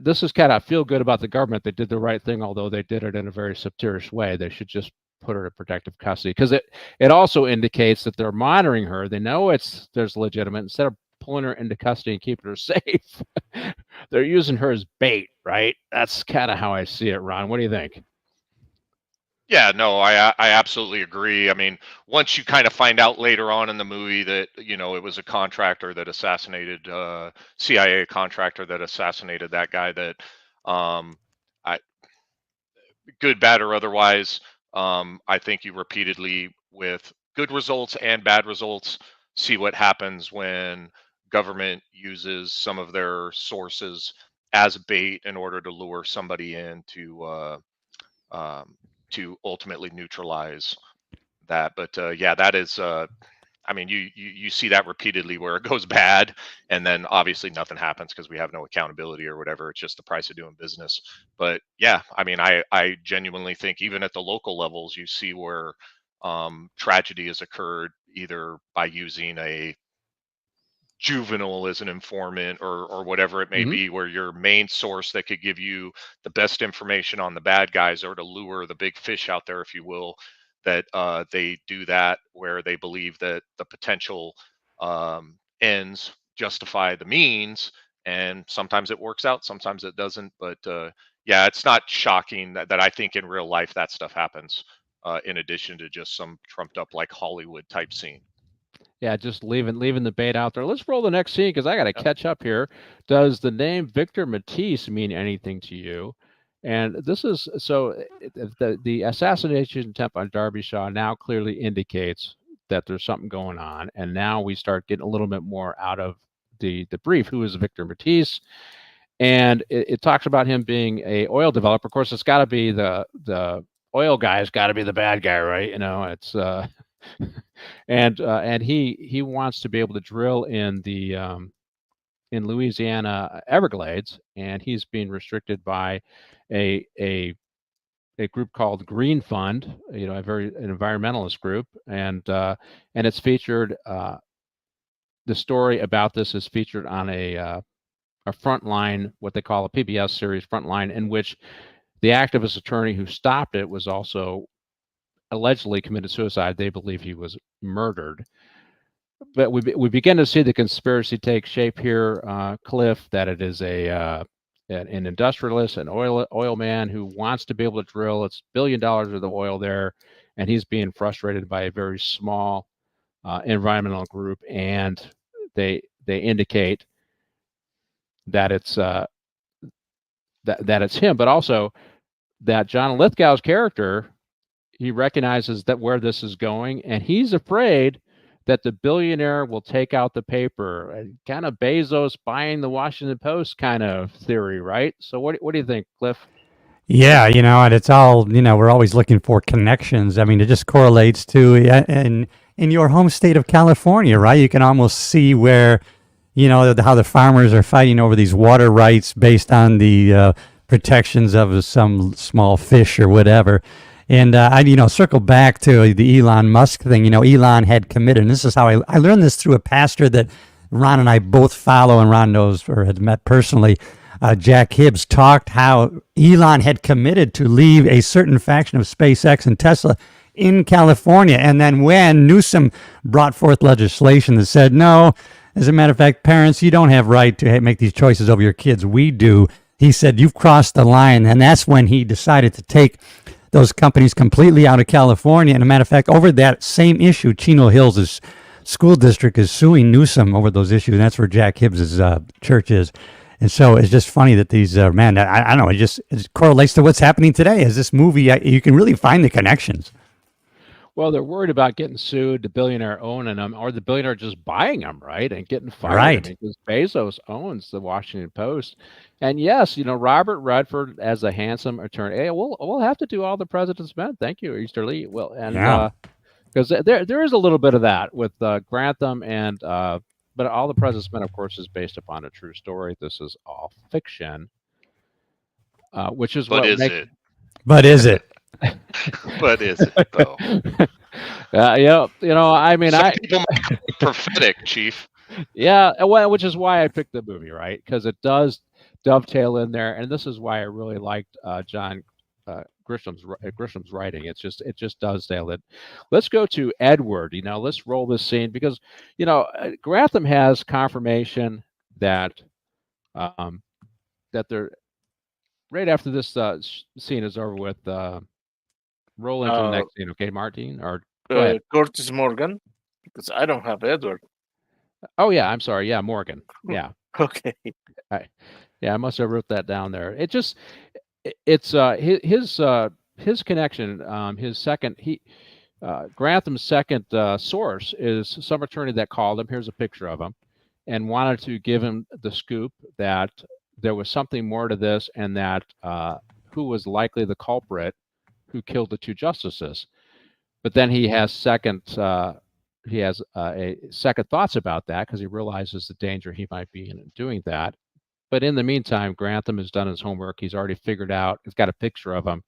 this is kind of feel good about the government. They did the right thing, although they did it in a very subterraneous way. They should just put her in protective custody because it also indicates that they're monitoring her. They know there's legitimate. Instead of pulling her into custody and keeping her safe, they're using her as bait, right? That's kind of how I see it, Ron. What do you think? Yeah, no, I absolutely agree. I mean, once you kind of find out later on in the movie that it was a contractor that assassinated CIA contractor that assassinated that guy, that I good, bad, or otherwise, I think you repeatedly, with good results and bad results, see what happens when government uses some of their sources as bait in order to lure somebody in to ultimately neutralize that. But yeah, that is. I mean, you see that repeatedly where it goes bad, and then obviously nothing happens because we have no accountability or whatever. It's just the price of doing business. But yeah, I mean, I genuinely think even at the local levels, you see where tragedy has occurred either by using a juvenile as an informant or whatever it may Mm-hmm. be, where your main source that could give you the best information on the bad guys or to lure the big fish out there, if you will, that they do that where they believe that the potential ends justify the means, and sometimes it works out, sometimes it doesn't. But yeah, it's not shocking that I think in real life that stuff happens, in addition to just some trumped up like Hollywood type scene. Yeah, just leaving the bait out there. Let's roll the next scene because I got to catch up here. Does the name Victor Matisse mean anything to you? And this is so the assassination attempt on Darby Shaw now clearly indicates that there's something going on, and now we start getting a little bit more out of the brief. Who is Victor Matisse? And it talks about him being a oil developer. Of course, it's got to be the oil guy's got to be the bad guy, right? It's and he wants to be able to drill in the in Louisiana Everglades, and he's being restricted by a group called Green Fund, an environmentalist group, and it's featured. The story about this is featured on a Frontline, what they call a PBS series, Frontline, in which the activist attorney who stopped it was also allegedly committed suicide. They believe he was murdered. But we begin to see the conspiracy take shape here, Cliff, that it is an industrialist, an oil man who wants to be able to drill. It's $1 billion worth of oil there, and he's being frustrated by a very small environmental group, and they indicate that it's that it's him, but also that John Lithgow's character, he recognizes that where this is going, and he's afraid that the billionaire will take out the paper, kind of Bezos buying the Washington Post kind of theory, right? So what do you think, Cliff? Yeah, and it's all, we're always looking for connections. I mean, it just correlates to in your home state of California, right? You can almost see where, how the farmers are fighting over these water rights based on the protections of some small fish or whatever. And I circle back to the Elon Musk thing. Elon had committed, and this is how I learned this through a pastor that Ron and I both follow, and Ron knows or had met personally. Jack Hibbs talked how Elon had committed to leave a certain faction of SpaceX and Tesla in California. And then when Newsom brought forth legislation that said, no, as a matter of fact, parents, you don't have right to make these choices over your kids. We do. He said, you've crossed the line. And that's when he decided to take those companies completely out of California. And a matter of fact, over that same issue, Chino Hills' school district is suing Newsom over those issues. And that's where Jack Hibbs' church is. And so it's just funny that these, I don't know, it correlates to what's happening today. As this movie, you can really find the connections. Well, they're worried about getting sued, the billionaire owning them, or the billionaire just buying them, right, and getting fired. Right. Because Bezos owns the Washington Post. And yes, Robert Redford as a handsome attorney. Hey, we'll have to do all the president's men. Thank you, Easter Lee. Well, and because there is a little bit of that with Grantham and. But All the President's Men, of course, is based upon a true story. This is all fiction, which is But what is it? But is it? But is it though? I mean, Some people might call it prophetic, Chief. Yeah, well, which is why I picked the movie, right? Because it does dovetail in there, and this is why I really liked John Grisham's writing. It just does dovetail it. Let's go to Edward. Let's roll this scene because Grantham has confirmation that that they're right after this scene is over with. Roll into the next scene, okay, Martin? Or go ahead. Curtis Morgan, because I don't have Edward. Oh yeah, I'm sorry. Yeah, Morgan. Yeah. Okay. Yeah, I must have wrote that down there. It's his connection. His second Grantham's second source is some attorney that called him. Here's a picture of him, and wanted to give him the scoop that there was something more to this, and that who was likely the culprit who killed the two justices. But then he has second thoughts about that because he realizes the danger he might be in doing that. But in the meantime, Grantham has done his homework. He's already figured out, he's got a picture of him,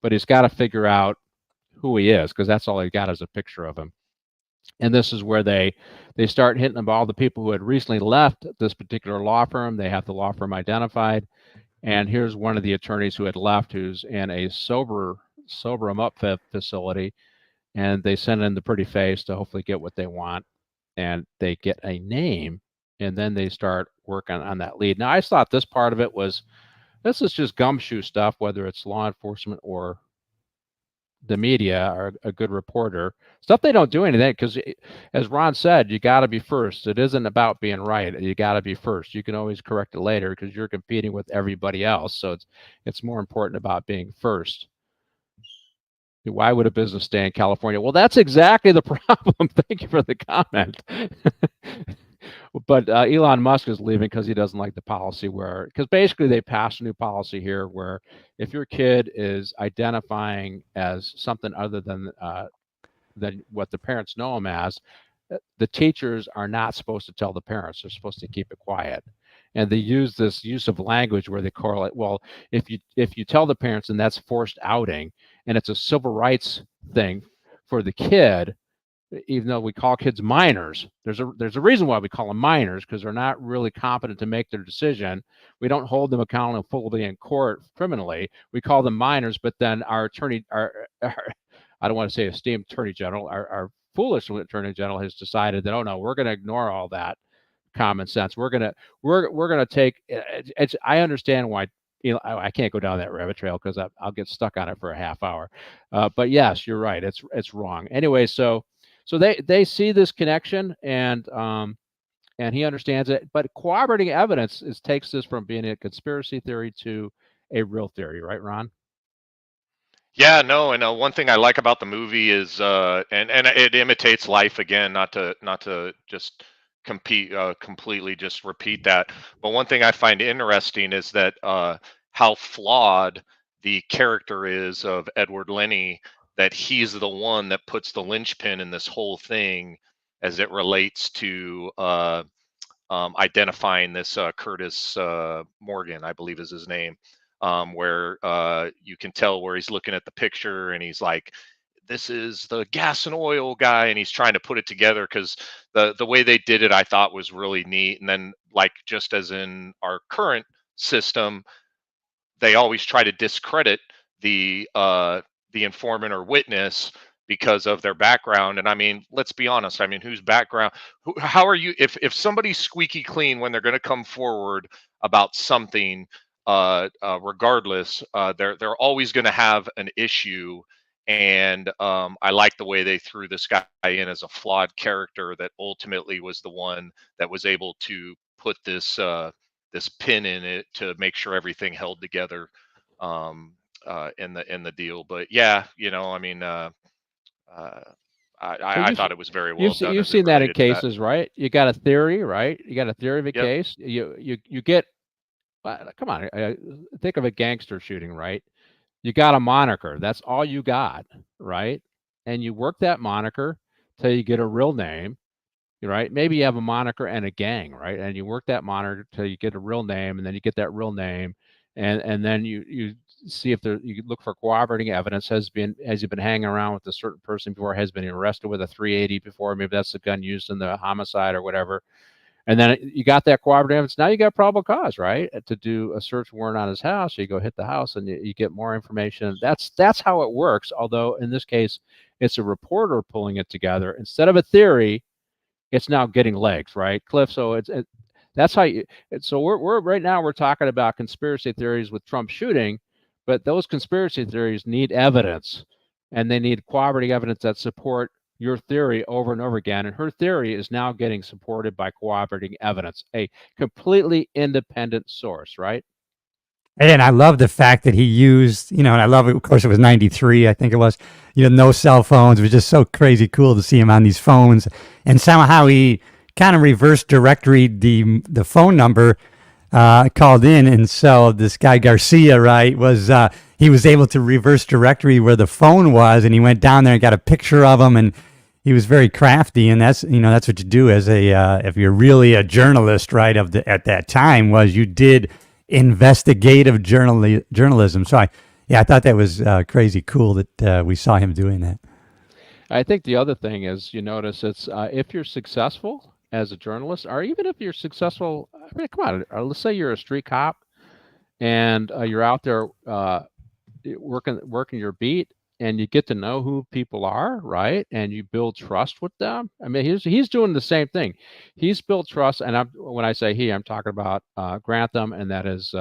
but he's got to figure out who he is because that's all he got is a picture of him. And this is where they start hitting up all the people who had recently left this particular law firm. They have the law firm identified. And here's one of the attorneys who had left who's in a sober him up facility. And they send in the pretty face to hopefully get what they want. And they get a name. And then they start working on that lead. Now, I thought this part of it was, this is just gumshoe stuff, whether it's law enforcement or the media or a good reporter. Stuff they don't do anything because, as Ron said, you got to be first. It isn't about being right. You got to be first. You can always correct it later because you're competing with everybody else. So it's more important about being first. Why would a business stay in California? Well, that's exactly the problem. Thank you for the comment. But Elon Musk is leaving because he doesn't like the policy because basically they passed a new policy here where if your kid is identifying as something other than what the parents know him as, the teachers are not supposed to tell the parents. They're supposed to keep it quiet. And they use this use of language where they correlate, well, if you tell the parents and that's forced outing and it's a civil rights thing for the kid, even though we call kids minors, there's a reason why we call them minors, because they're not really competent to make their decision. We don't hold them accountable fully in court criminally. We call them minors, but then our attorney, our I don't want to say esteemed attorney general, our foolish attorney general has decided that, oh no, we're going to ignore all that common sense. We're gonna take. I understand why. I can't go down that rabbit trail because I'll get stuck on it for a half hour. But yes, you're right. It's wrong. Anyway, so they see this connection and he understands it. But corroborating evidence takes this from being a conspiracy theory to a real theory, right, Ron? Yeah, no, and one thing I like about the movie is, and it imitates life again. Not to just completely just repeat that, but one thing I find interesting is that how flawed the character is of Edward Lenny. That he's the one that puts the linchpin in this whole thing, as it relates to identifying this Curtis Morgan, I believe is his name, where you can tell where he's looking at the picture and he's like, this is the gas and oil guy, and he's trying to put it together because the way they did it I thought was really neat. And then, like, just as in our current system, they always try to discredit the informant or witness because of their background. And I mean, let's be honest. I mean, whose background? How are you? If somebody's squeaky clean when they're going to come forward about something, regardless, they're always going to have an issue. And I like the way they threw this guy in as a flawed character that ultimately was the one that was able to put this pin in it to make sure everything held together in the deal. But yeah, I mean, So I thought it was very well done you've as it seen that in related to that. cases, right? You got a theory, right? You got a theory of a Yep. case. You get come on, think of a gangster shooting, right? You got a moniker. That's all you got, right? And you work that moniker till you get a real name, right? Maybe you have a moniker and a gang, right? And you work that moniker till you get a real name, and then you get that real name, and then you see if you look for corroborating evidence. Has he been hanging around with a certain person before? Has been arrested with a 380 before? Maybe that's the gun used in the homicide or whatever. And then you got that corroborative evidence. Now you got probable cause, right, to do a search warrant on his house. You go hit the house and you get more information. That's how it works. Although in this case, it's a reporter pulling it together instead of a theory. It's now getting legs, right, Cliff? So that's how you. So we're right now we're talking about conspiracy theories with Trump shooting, but those conspiracy theories need evidence, and they need corroborating evidence that support your theory over and over again. And her theory is now getting supported by corroborating evidence, a completely independent source, right? And I love the fact that he used, and I love it. Of course, it was 93, I think it was, no cell phones. It was just so crazy cool to see him on these phones. And somehow he kind of reverse directoried the phone number called in. And so this guy Garcia, right, he was able to reverse directory where the phone was. And he went down there and got a picture of him. And he was very crafty. And that's what you do as if you're really a journalist, right, at that time, was you did investigative journalism. So I thought that was crazy cool that we saw him doing that. I think the other thing is, you notice it's if you're successful as a journalist, or even if you're successful, I mean, come on, let's say you're a street cop and you're out there working your beat, and you get to know who people are, right? And you build trust with them. I mean, he's doing the same thing. He's built trust, and when I say he, I'm talking about Grantham, and that is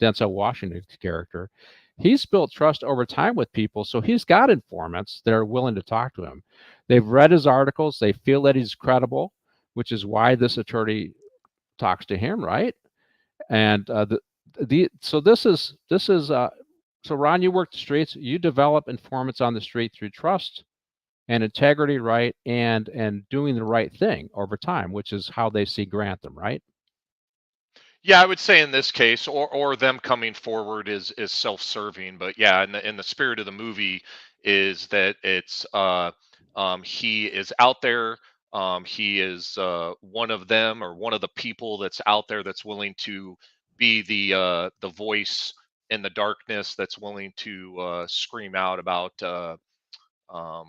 Denzel Washington's character. He's built trust over time with people, so he's got informants that are willing to talk to him. They've read his articles. They feel that he's credible, which is why this attorney talks to him, right? And so this is. So Ron, you work the streets. You develop informants on the street through trust and integrity, right? And doing the right thing over time, which is how they see Grantham, right? Yeah, I would say in this case, or them coming forward is self-serving. But yeah, in the spirit of the movie is that it's he is out there He is one of them, or one of the people that's out there that's willing to be the voice in the darkness, that's willing to scream out about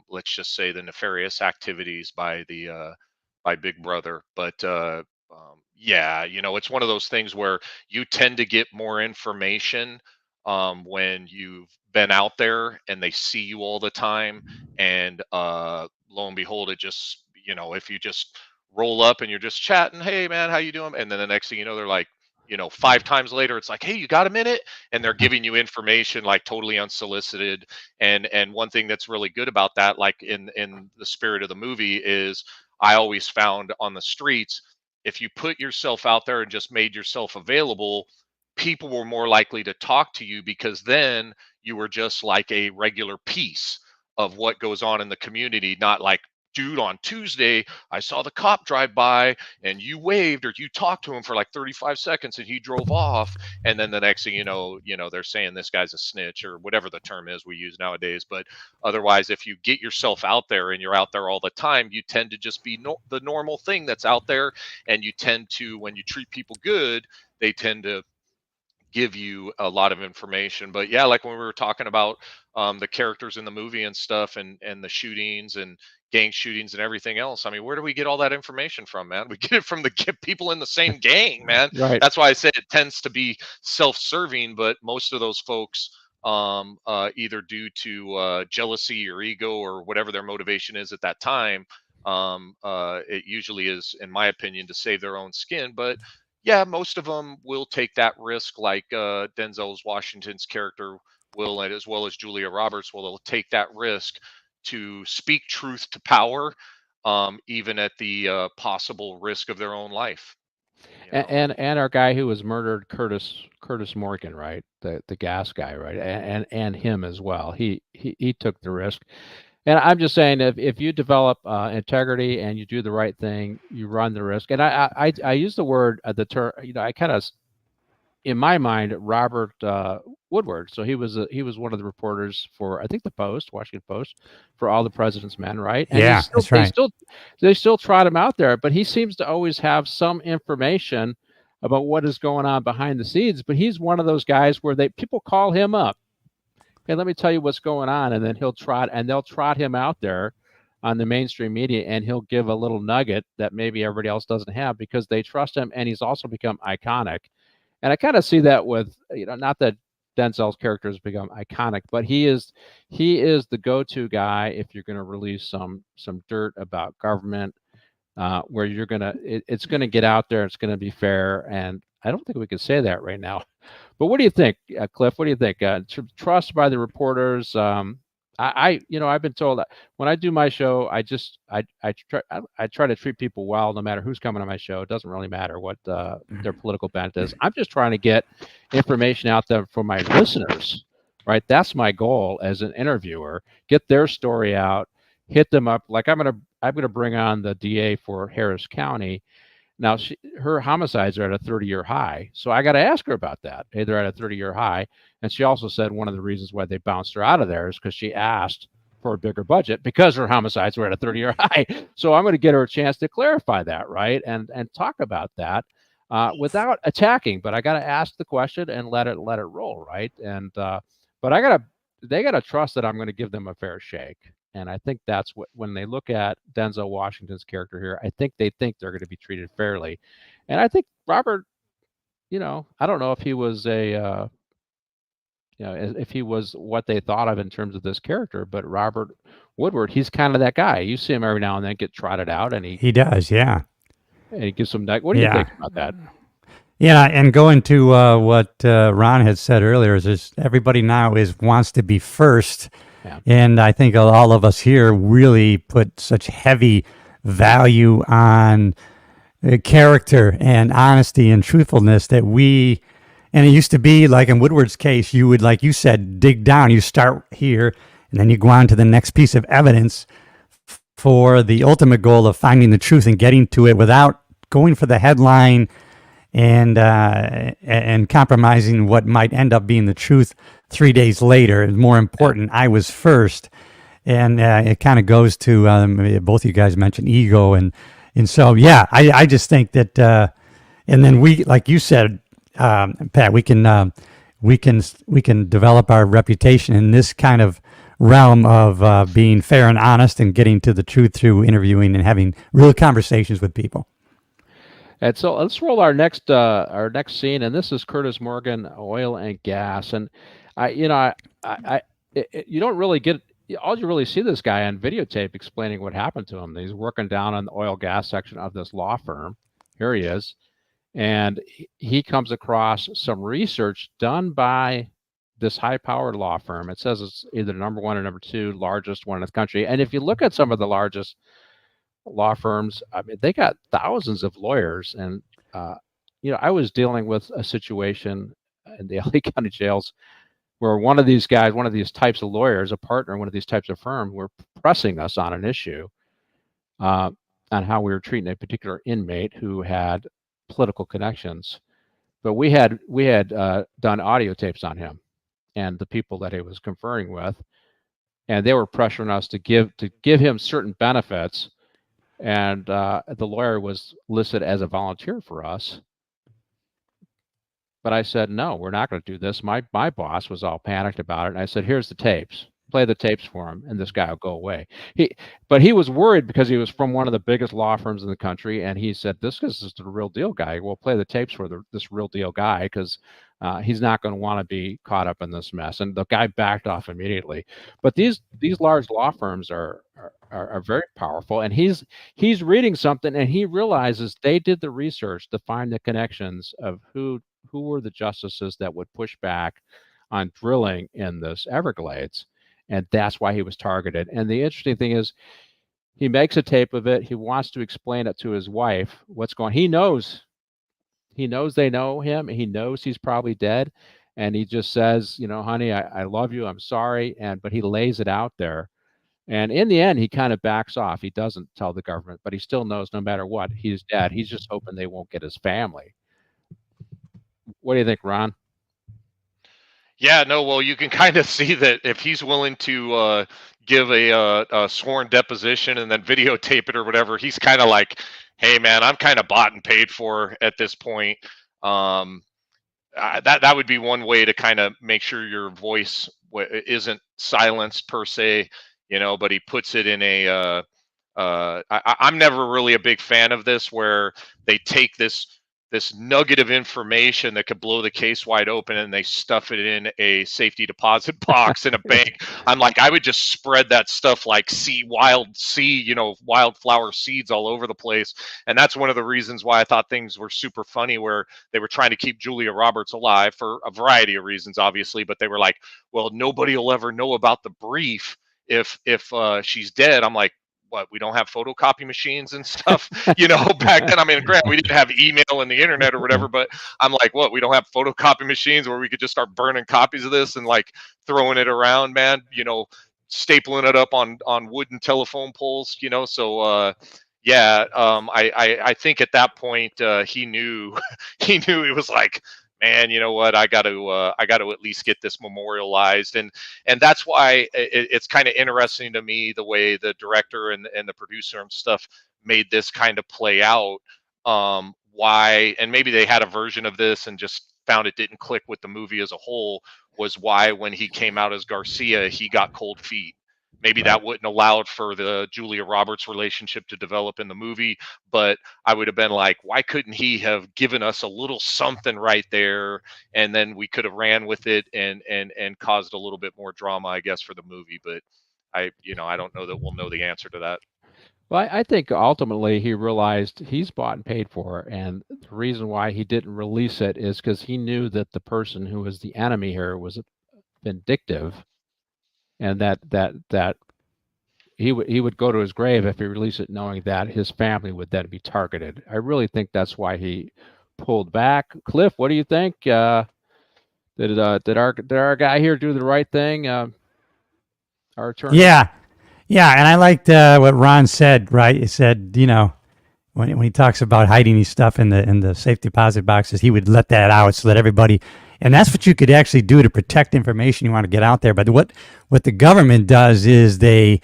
let's just say the nefarious activities by Big Brother. But yeah, it's one of those things where you tend to get more information when you've been out there and they see you all the time. And lo and behold, it just, if you just roll up and you're just chatting, hey man, how you doing? And then the next thing you know, they're like, 5 times later, it's like, hey, you got a minute? And they're giving you information like totally unsolicited. And one thing that's really good about that, like in the spirit of the movie, is I always found on the streets, if you put yourself out there and just made yourself available, people were more likely to talk to you, because then you were just like a regular piece of what goes on in the community, not like, dude, on Tuesday, I saw the cop drive by and you waved or you talked to him for like 35 seconds and he drove off. And then the next thing they're saying this guy's a snitch, or whatever the term is we use nowadays. But otherwise, if you get yourself out there and you're out there all the time, you tend to just be the normal thing that's out there. And you tend to, when you treat people good, they tend to give you a lot of information. But yeah, like when we were talking about the characters in the movie and stuff, and the shootings and gang shootings and everything else, I mean, where do we get all that information from, man? We get it from the people in the same gang, man. Right. That's why I say it tends to be self-serving, but most of those folks, either due to jealousy or ego or whatever their motivation is at that time, it usually is, in my opinion, to save their own skin. But yeah, most of them will take that risk, like Denzel Washington's character will, and as well as Julia Roberts will. They'll take that risk to speak truth to power, even at the possible risk of their own life. And our guy who was murdered, Curtis Morgan, right? The gas guy, right? And him as well. He took the risk. And I'm just saying, if you develop integrity and you do the right thing, you run the risk. And I use the word, the term, I kind of, in my mind, Robert Woodward. So he was one of the reporters for, I think, the Post, Washington Post, for All the President's Men, right? And yeah, that's right. They still trot him out there, but he seems to always have some information about what is going on behind the scenes. But he's one of those guys where people call him up. Hey, let me tell you what's going on, and then they'll trot him out there on the mainstream media, and he'll give a little nugget that maybe everybody else doesn't have, because they trust him, and he's also become iconic. And I kind of see that with, not that Denzel's character has become iconic, but he is the go-to guy if you're going to release some dirt about government, where it's going to get out there, it's going to be fair, and I don't think we can say that right now. But what do you think, Cliff? What do you think? Trust by the reporters. I've been told that when I do my show, I try to treat people well, no matter who's coming on my show. It doesn't really matter what their political bent is. I'm just trying to get information out there for my listeners, right? That's my goal as an interviewer. Get their story out, hit them up. Like I'm gonna bring on the DA for Harris County. Now, her homicides are at a 30-year high. So I got to ask her about that. Hey, they're at a 30-year high. And she also said one of the reasons why they bounced her out of there is because she asked for a bigger budget, because her homicides were at a 30-year high. So I'm going to get her a chance to clarify that, right? And talk about that without attacking. But I got to ask the question and let it roll, right? And but they got to trust that I'm going to give them a fair shake. And I think that's when they look at Denzel Washington's character here, I think they think they're going to be treated fairly. And I think Robert, I don't know if he was if he was what they thought of in terms of this character, but Robert Woodward, he's kind of that guy. You see him every now and then get trotted out, and he does, yeah. And he gives some. What do you think about that? Yeah, and going to what Ron had said earlier is everybody now wants to be first. Yeah. And I think all of us here really put such heavy value on character and honesty and truthfulness that and it used to be like in Woodward's case, you would, like you said, dig down. You start here and then you go on to the next piece of evidence for the ultimate goal of finding the truth and getting to it without going for the headline and compromising what might end up being the truth 3 days later. It's more important, I was first. And it kind of goes to both of you guys mentioned ego, and so I just think that, and then we, like you said, Pat, we can develop our reputation in this kind of realm of being fair and honest and getting to the truth through interviewing and having real conversations with people. And so let's roll our next scene, and this is Curtis Morgan, oil and gas, and you don't really get. All you really see this guy on videotape explaining what happened to him. He's working down on the oil gas section of this law firm. Here he is. And he comes across some research done by this high-powered law firm. It says it's either number 1 or number 2 largest one in the country. And if you look at some of the largest law firms, I mean, they got thousands of lawyers. And, I was dealing with a situation in the LA County jails where one of these guys, one of these types of lawyers, a partner in one of these types of firm, were pressing us on an issue on how we were treating a particular inmate who had political connections. But we had done audio tapes on him and the people that he was conferring with, and they were pressuring us to give him certain benefits. And the lawyer was listed as a volunteer for us. But I said, no, we're not going to do this. My boss was all panicked about it. And I said, here's the tapes. Play the tapes for him, and this guy will go away. But he was worried because he was from one of the biggest law firms in the country, and he said, this is the real deal guy. We'll play the tapes for this real deal guy because he's not going to want to be caught up in this mess. And the guy backed off immediately. But these large law firms are very powerful, and he's reading something, and he realizes they did the research to find the connections of who were the justices that would push back on drilling in this Everglades. And that's why he was targeted. And the interesting thing is, he makes a tape of it. He wants to explain it to his wife. What's going on? He knows they know him. He knows he's probably dead. And he just says, honey, I love you. I'm sorry. But he lays it out there. And in the end, he kind of backs off. He doesn't tell the government, but he still knows no matter what, he's dead. He's just hoping they won't get his family. What do you think, Ron? Yeah, no, well, you can kind of see that if he's willing to give a sworn deposition and then videotape it or whatever, he's kind of like, hey, man, I'm kind of bought and paid for at this point. That would be one way to kind of make sure your voice isn't silenced per se, but he puts it in a I'm never really a big fan of this, where they take this nugget of information that could blow the case wide open and they stuff it in a safety deposit box in a bank. I'm like, I would just spread that stuff like wildflower seeds all over the place. And that's one of the reasons why I thought things were super funny, where they were trying to keep Julia Roberts alive for a variety of reasons, obviously, but they were like, well, nobody will ever know about the brief if she's dead. I'm like, what, we don't have photocopy machines and stuff, back then. I mean, granted, we didn't have email and the internet or whatever, but I'm like, what, we don't have photocopy machines where we could just start burning copies of this and like throwing it around, man, stapling it up on wooden telephone poles, so I think at that point he knew it was like, man, you know what? I got to at least get this memorialized, and that's why it's kind of interesting to me the way the director and the producer and stuff made this kind of play out. Why, and maybe they had a version of this and just found it didn't click with the movie as a whole, was why when he came out as Garcia, he got cold feet. Maybe that wouldn't allowed for the Julia Roberts relationship to develop in the movie, but I would have been like, why couldn't he have given us a little something right there, and then we could have ran with it and caused a little bit more drama, I guess, for the movie. But I don't know that we'll know the answer to that. Well, I think ultimately he realized he's bought and paid for, and the reason why he didn't release it is because he knew that the person who was the enemy here was vindictive. And that he would go to his grave if he released it, knowing that his family would then be targeted. I really think that's why he pulled back. Cliff, what do you think? Did our guy here do the right thing? Our attorney. Yeah, and I liked what Ron said. Right, he said, when he talks about hiding his stuff in the safe deposit boxes, he would let that out so that everybody And that's what you could actually do to protect information you want to get out there. But what the government does is they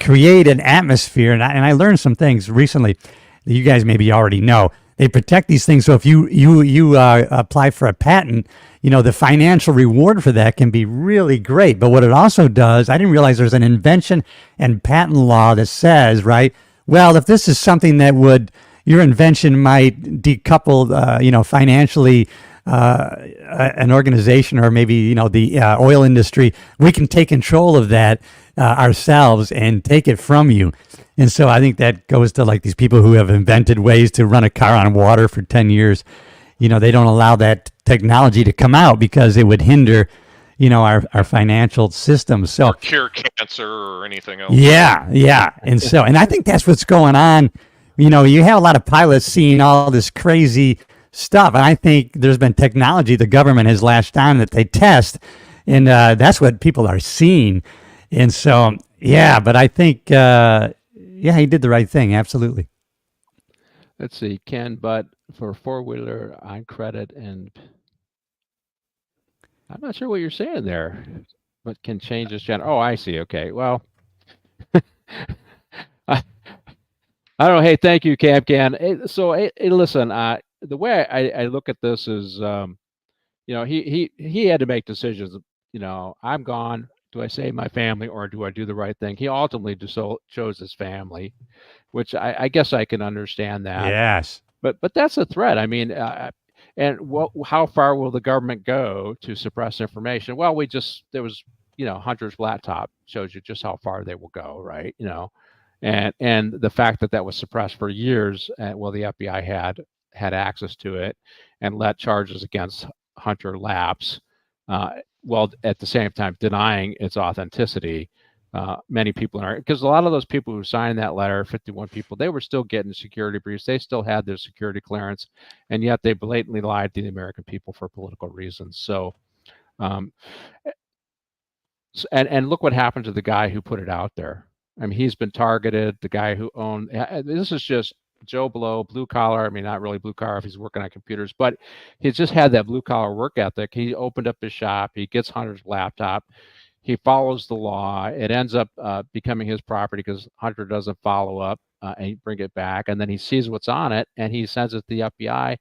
create an atmosphere, and I learned some things recently that you guys maybe already know. They protect these things. So if you apply for a patent, the financial reward for that can be really great. But what it also does, I didn't realize there's an invention and patent law that says, right, well, if this is something that your invention might decouple, financially, an organization or maybe, the oil industry, we can take control of that ourselves and take it from you. And so I think that goes to like these people who have invented ways to run a car on water for 10 years. They don't allow that technology to come out because it would hinder, our financial system. So or cure cancer or anything else. Yeah. And I think that's what's going on. You have a lot of pilots seeing all this crazy stuff. And I think there's been technology the government has latched on that they test. And that's what people are seeing. And so, but I think, he did the right thing. Absolutely. Let's see, Ken, but for four-wheeler on credit, and I'm not sure what you're saying there, but can change this channel. Oh, I see. Okay. Well, I don't know. Hey, thank you, Cam Can. So listen, the way I look at this is, he had to make decisions. I'm gone. Do I save my family or do I do the right thing? He ultimately chose his family, which I guess I can understand that. Yes. But that's a threat. I mean, and how far will the government go to suppress information? Well, there was, Hunter's laptop shows you just how far they will go, right? And the fact that was suppressed for years, the FBI had access to it and let charges against Hunter lapse, while at the same time denying its authenticity. Many people because a lot of those people who signed that letter, 51 people, they were still getting security briefs. They still had their security clearance, and yet they blatantly lied to the American people for political reasons. So, and look what happened to the guy who put it out there. I mean, he's been targeted. The guy who owned this is just Joe Blow, blue collar. I mean, not really blue collar if he's working on computers, but he's just had that blue collar work ethic. He opened up his shop. He gets Hunter's laptop. He follows the law. It ends up becoming his property because Hunter doesn't follow up and bring it back. And then he sees what's on it and he sends it to the FBI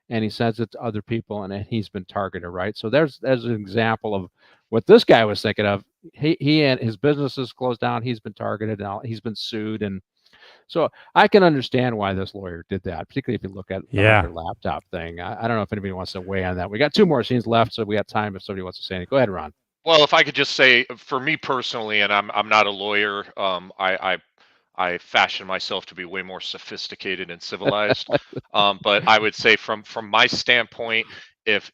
and he sends it to other people and he's been targeted, right? So there's an example of what this guy was thinking of. He and his business is closed down. He's been targeted and he's been sued. And so I can understand why this lawyer did that, particularly if you look at the Hunter laptop thing. I don't know if anybody wants to weigh on that. We got two more scenes left, so we got time if somebody wants to say anything. Go ahead, Ron. Well, if I could just say, for me personally, and I'm not a lawyer, I fashion myself to be way more sophisticated and civilized. But I would say from my standpoint, if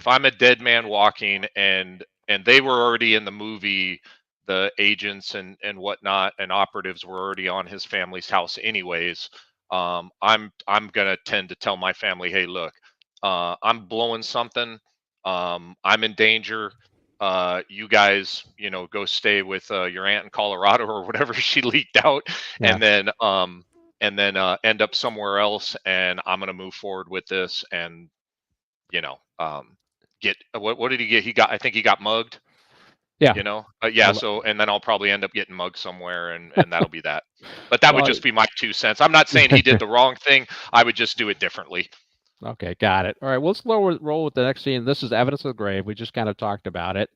I'm a dead man walking and they were already in the movie, the agents and whatnot and operatives were already on his family's house anyways, I'm gonna tend to tell my family, hey, look, I'm blowing something, I'm in danger. You guys, go stay with your aunt in Colorado or whatever she leaked out, and then end up somewhere else. And I'm gonna move forward with this, and get what did he get? I think he got mugged. Yeah. So and then I'll probably end up getting mugged somewhere, and that'll be that. But that would just be my 2 cents. I'm not saying he did the wrong thing. I would just do it differently. Okay, got it. All right, well, let's roll with the next scene. This is evidence of the grave. We just kind of talked about it.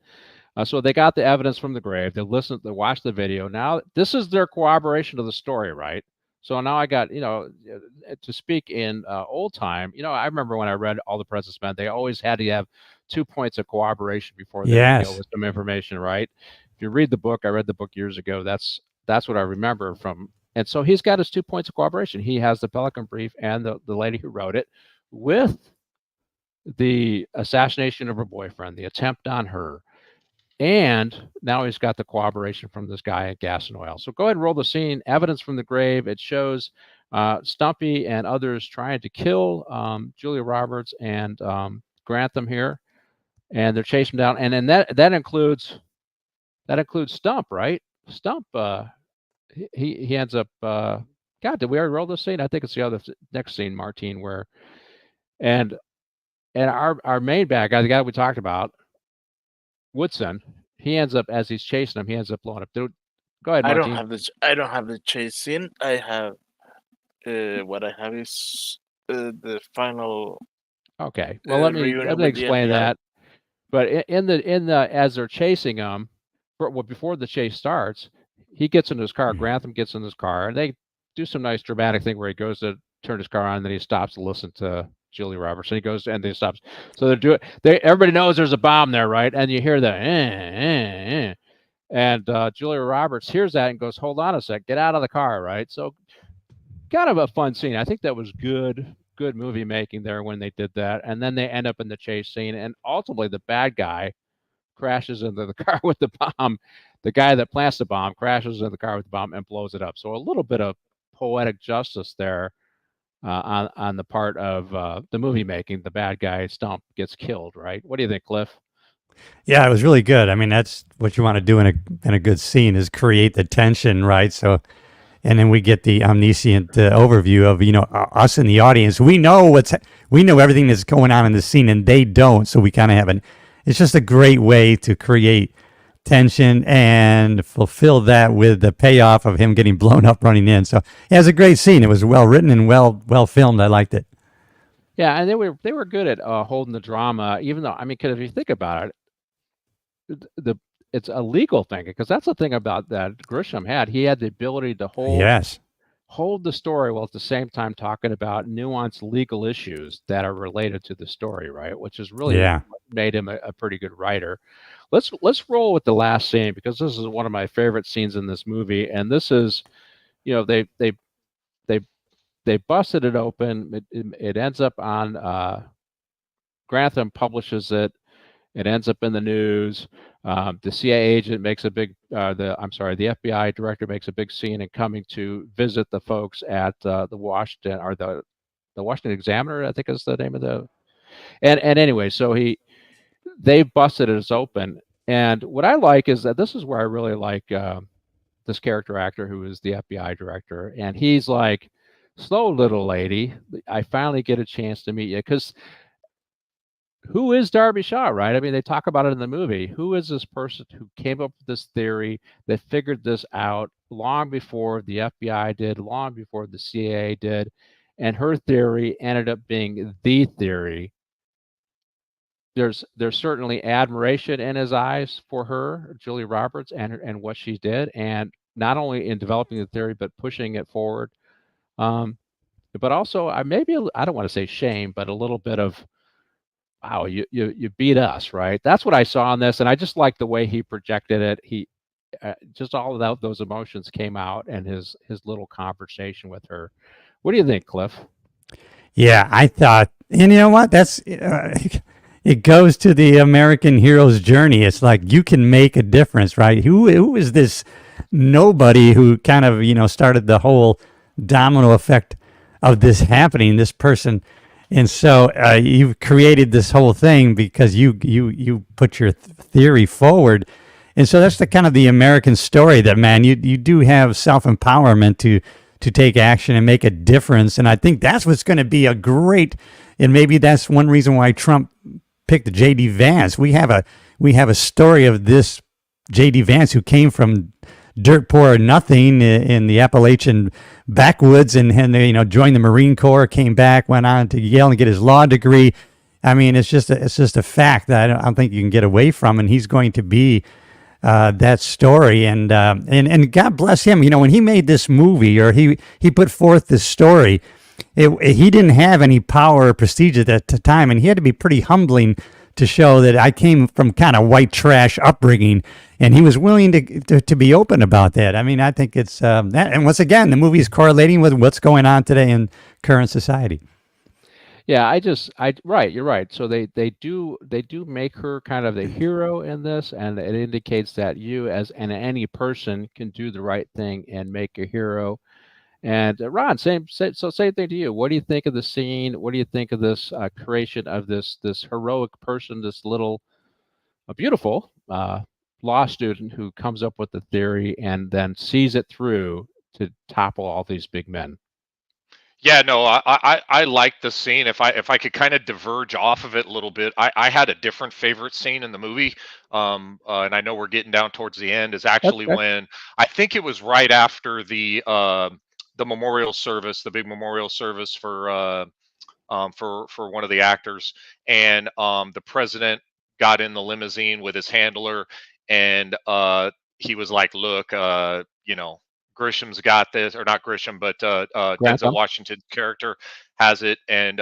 So they got the evidence from the grave. They watched the video. Now this is their corroboration of the story, right? So now I got, to speak in old time. I remember when I read All the President's Men, they always had to have 2 points of corroboration before they would deal with some information, right? If you read the book, I read the book years ago. That's what I remember from. And so he's got his 2 points of corroboration. He has the Pelican Brief and the lady who wrote it, with the assassination of her boyfriend, the attempt on her, and now he's got the corroboration from this guy at Gas and Oil. So go ahead and roll the scene. Evidence from the grave. It shows Stumpy and others trying to kill Julia Roberts and Grantham here, and they're chasing him down. And then that includes Stump, right? Stump. He ends up. God, did we already roll this scene? I think it's the next scene, Martine, where. And and our main bad guy, the guy we talked about, Woodson, he ends up, as he's chasing him, he ends up blowing up. Dude, go ahead, I don't Martin. have the I don't have the chase scene. I have what I have is the final Okay, well let me reunion with the explain FBI. that. But in the as they're chasing him, before the chase starts, he gets in his car. Grantham gets in his car, and they do some nice dramatic thing where he goes to turn his car on, and then he stops to listen to Julia Roberts, and he goes and then he stops. So everybody knows there's a bomb there, right? And you hear the and Julia Roberts hears that and goes, "Hold on a sec, get out of the car," right? So kind of a fun scene. I think that was good movie making there when they did that. And then they end up in the chase scene, and ultimately the bad guy crashes into the car with the bomb. The guy that plants the bomb crashes into the car with the bomb and blows it up. So a little bit of poetic justice there on the part of the movie making. The bad guy Stump gets killed, right? What do you think, Cliff? Yeah, it was really good. I mean, that's what you want to do in a good scene, is create the tension, right? So, and then we get the omniscient overview of, us in the audience. We know everything that's going on in the scene, and they don't. So we kind of have it's just a great way to create tension and fulfill that with the payoff of him getting blown up running in. So yeah, it was a great scene. It was well written and well filmed. I liked it. Yeah, and they were good at holding the drama, even though, I mean, because if you think about it, it's a legal thing, because that's the thing about that Grisham had. He had the ability to hold the story while at the same time talking about nuanced legal issues that are related to the story, right? Which is really what made him a pretty good writer. Let's roll with the last scene, because this is one of my favorite scenes in this movie, and this is, they busted it open. It ends up on Grantham publishes it. It ends up in the news. The CIA agent makes a big, the FBI director makes a big scene in coming to visit the folks at the Washington, or the Washington Examiner, I think is the name of the. And anyway, so they busted it open. And what I like is that this is where I really like this character actor who is the FBI director, and he's like, "Slow, little lady, I finally get a chance to meet you," because. Who is Darby Shaw, right? I mean, they talk about it in the movie. Who is this person who came up with this theory, that figured this out long before the FBI did, long before the CIA did, and her theory ended up being the theory. There's certainly admiration in his eyes for her, Julia Roberts, and what she did, and not only in developing the theory but pushing it forward. But also, I don't want to say shame, but a little bit of, wow, you beat us, right? That's what I saw in this, and I just like the way he projected it. He just all of those emotions came out, and his little conversation with her. What do you think, Cliff? Yeah, I thought, and you know what? That's it goes to the American hero's journey. It's like, you can make a difference, right? Who is this nobody who kind of started the whole domino effect of this happening? This person. And so you've created this whole thing because you put your theory forward. And so that's the kind of the American story, that, man, you do have self-empowerment to take action and make a difference. And I think that's what's going to be a great, and maybe that's one reason why Trump picked J.D. Vance. We have a story of this J.D. Vance, who came from dirt poor or nothing in the Appalachian backwoods, and joined the Marine Corps, came back, went on to Yale and get his law degree. I mean, it's just a fact that I don't think you can get away from, and he's going to be that story. And God bless him. When he made this movie, or he put forth this story, he didn't have any power or prestige at that time, and he had to be pretty humbling to show that I came from kind of white trash upbringing, and he was willing to be open about that. I mean, I think it's that, and once again, the movie is correlating with what's going on today in current society. Yeah, right, you're right. So they do make her kind of the hero in this, and it indicates that you, as any person, can do the right thing and make a hero. And Ron, same thing to you. What do you think of the scene? What do you think of this creation of this heroic person, this little, beautiful law student who comes up with the theory and then sees it through to topple all these big men? Yeah, no, I like the scene. If I could kind of diverge off of it a little bit, I had a different favorite scene in the movie. And I know we're getting down towards the end. Is That's actually good. when I think it was right after the memorial service, the big memorial service for one of the actors, and the president got in the limousine with his handler, and he was like, "Look, Grisham's got this, or not Grisham, but Denzel Grantham. Washington's character has it," and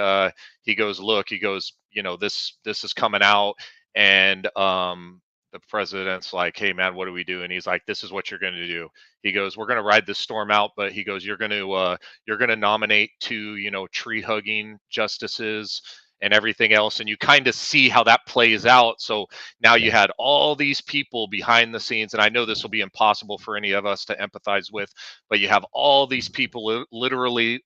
he goes, "Look," he goes, this is coming out," and the president's like, "Hey man, what do we do?" And he's like, "This is what you're going to do." He goes, "We're going to ride this storm out, but," he goes, "you're going to nominate two, tree hugging justices and everything else." And you kind of see how that plays out. So now you had all these people behind the scenes, and I know this will be impossible for any of us to empathize with, but you have all these people literally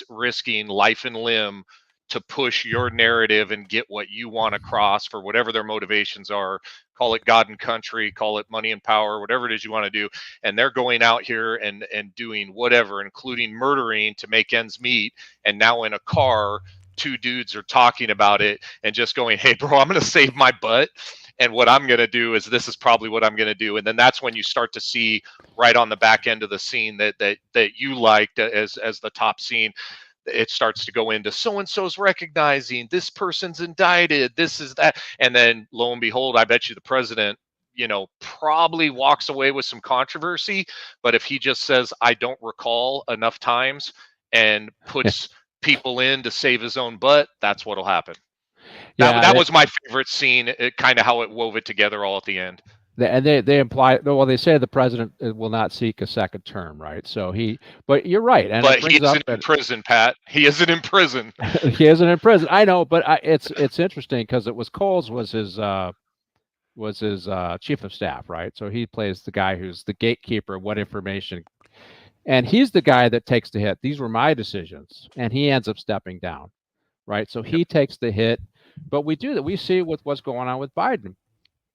risking life and limb to push your narrative and get what you want across for whatever their motivations are. Call it God and country, call it money and power, whatever it is you want to do. And they're going out here and doing whatever, including murdering to make ends meet. And now in a car, two dudes are talking about it and just going, "Hey bro, I'm going to save my butt. And what I'm going to do is this is probably what I'm going to do." And then that's when you start to see right on the back end of the scene that you liked as the top scene. It starts to go into so and so's recognizing this person's indicted, this is that, and then lo and behold, I bet you the president, probably walks away with some controversy. But if he just says, "I don't recall," enough times and puts people in to save his own butt, that's what'll happen. That was my favorite scene. It kind of how it wove it together all at the end. They imply, well, they say the president will not seek a second term, right? So but you're right, and but he isn't in prison, Pat. He isn't in prison. He isn't in prison. I know, but it's interesting because it was Coles was his chief of staff, right? So he plays the guy who's the gatekeeper, what information, and he's the guy that takes the hit. These were my decisions, and he ends up stepping down, right? So he takes the hit, but we see with what's going on with Biden.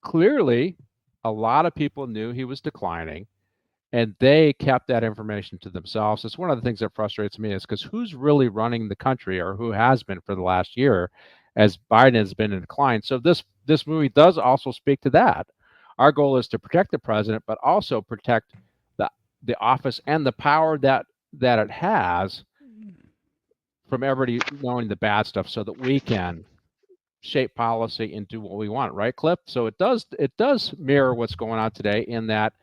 Clearly, a lot of people knew he was declining, and they kept that information to themselves. It's one of the things that frustrates me is because who's really running the country, or who has been for the last year, as Biden has been in decline. So this movie does also speak to that. Our goal is to protect the president, but also protect the office and the power that it has from everybody knowing the bad stuff, so that we can shape policy and do what we want, right, Cliff? So it does mirror what's going on today, in that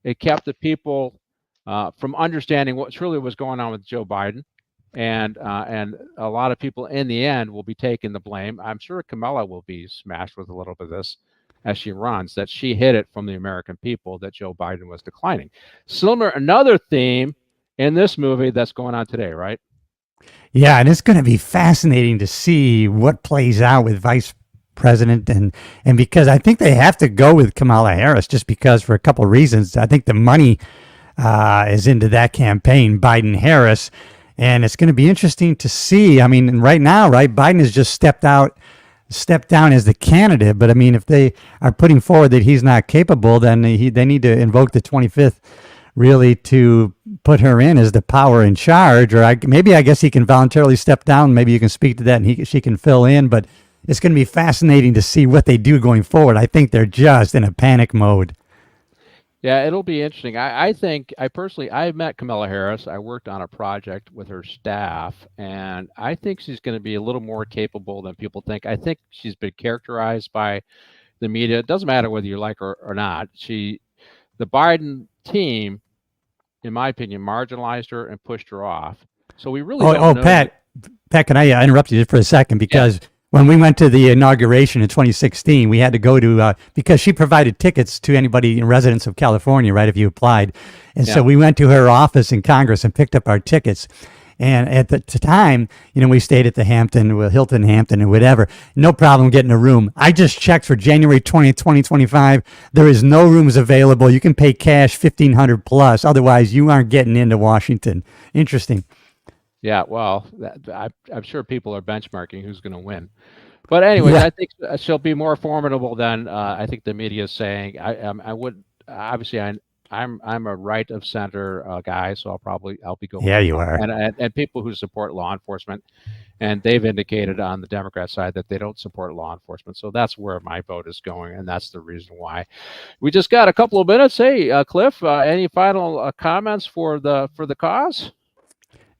it kept the people from understanding what truly was going on with Joe Biden, and a lot of people in the end will be taking the blame. I'm sure Kamala will be smashed with a little bit of this as she runs, that she hid it from the American people that Joe Biden was declining. Similar, another theme in this movie that's going on today, right? Yeah, and it's going to be fascinating to see what plays out with Vice President, and because I think they have to go with Kamala Harris, just because, for a couple of reasons. I think the money is into that campaign, Biden-Harris, and it's going to be interesting to see. I mean, right now, right, Biden has just stepped down as the candidate, but I mean, if they are putting forward that he's not capable, then they need to invoke the 25th really to put her in as the power in charge, or I guess he can voluntarily step down. Maybe you can speak to that, and she can fill in. But it's going to be fascinating to see what they do going forward. I think they're just in a panic mode. Yeah, it'll be interesting. I think I met Kamala Harris. I worked on a project with her staff, and I think she's going to be a little more capable than people think. I think she's been characterized by the media. It doesn't matter whether you like her or not. The Biden team, in my opinion, marginalized her and pushed her off. So we really don't know. Pat, can I interrupt you just for a second? Because when we went to the inauguration in 2016, we had to go to, because she provided tickets to anybody in residents of California, right, if you applied. And so we went to her office in Congress and picked up our tickets. And at the time, we stayed at the Hilton Hampton or whatever. No problem getting a room. I just checked for January 20th, 2025. There is no rooms available. You can pay cash $1,500 plus. Otherwise, you aren't getting into Washington. Interesting. Yeah, well, I'm sure people are benchmarking who's going to win. But anyways, I think she'll be more formidable than I think the media is saying. I would, obviously, I'm a right of center guy, so I'll be going. Yeah, you are. And people who support law enforcement, and they've indicated on the Democrat side that they don't support law enforcement. So that's where my vote is going, and that's the reason why. We just got a couple of minutes. Hey, Cliff, any final comments for the cause?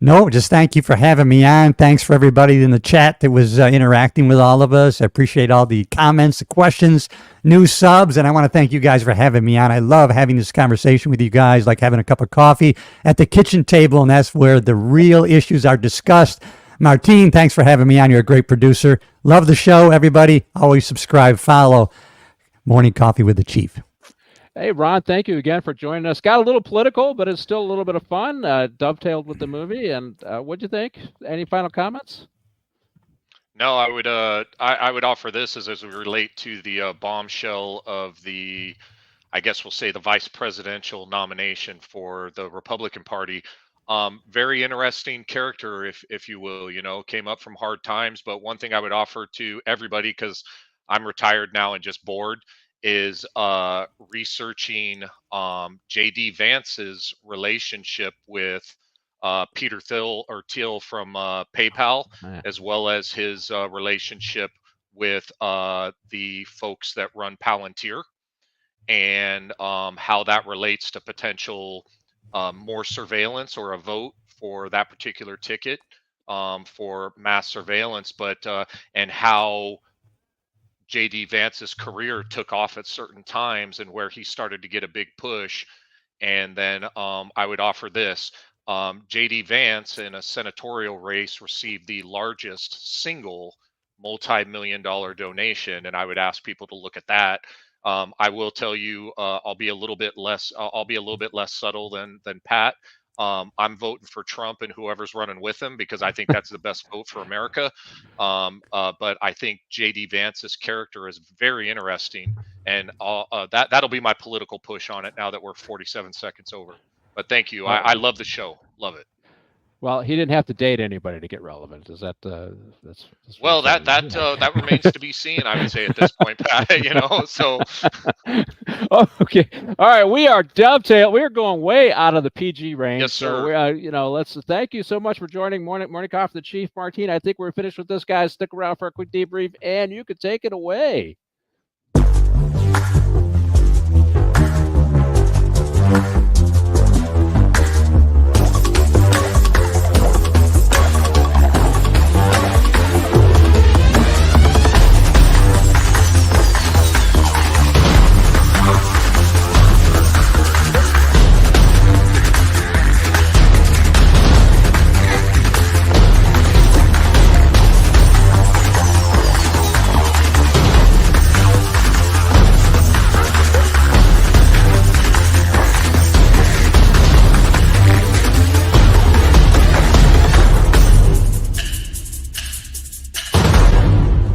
No, just thank you for having me on. Thanks for everybody in the chat that was interacting with all of us. I appreciate all the comments, the questions, new subs, and I want to thank you guys for having me on. I love having this conversation with you guys, like having a cup of coffee at the kitchen table, and that's where the real issues are discussed. Martine, thanks for having me on. You're a great producer. Love the show, everybody. Always subscribe, follow Morning Coffee with the Chief. Hey, Ron, thank you again for joining us. Got a little political, but it's still a little bit of fun, dovetailed with the movie. And what'd you think? Any final comments? No, I would offer this as we relate to the bombshell of the, I guess we'll say, the vice presidential nomination for the Republican Party. Very interesting character, if you will, came up from hard times. But one thing I would offer to everybody, because I'm retired now and just bored, is researching J.D. Vance's relationship with Peter Thiel from PayPal, as well as his relationship with the folks that run Palantir, and how that relates to potential more surveillance or a vote for that particular ticket for mass surveillance, but and how J.D. Vance's career took off at certain times and where he started to get a big push. And then I would offer this. J.D. Vance in a senatorial race received the largest single multi-million-dollar donation, and I would ask people to look at that. I will tell you, I'll be a little bit less subtle than Pat. I'm voting for Trump and whoever's running with him, because I think that's the best vote for America. But I think J.D. Vance's character is very interesting, and that'll be my political push on it now that we're 47 seconds over. But thank you. I love the show. Love it. Well, he didn't have to date anybody to get relevant. Is that that's well, that remains to be seen, I would say, at this point, Pat. So oh, okay. All right, we are dovetail. We're going way out of the PG range. Yes, sir. So let's thank you so much for joining Morning Coffee with the Chief. Martine, I think we're finished with this, guys. Stick around for a quick debrief, and you can take it away.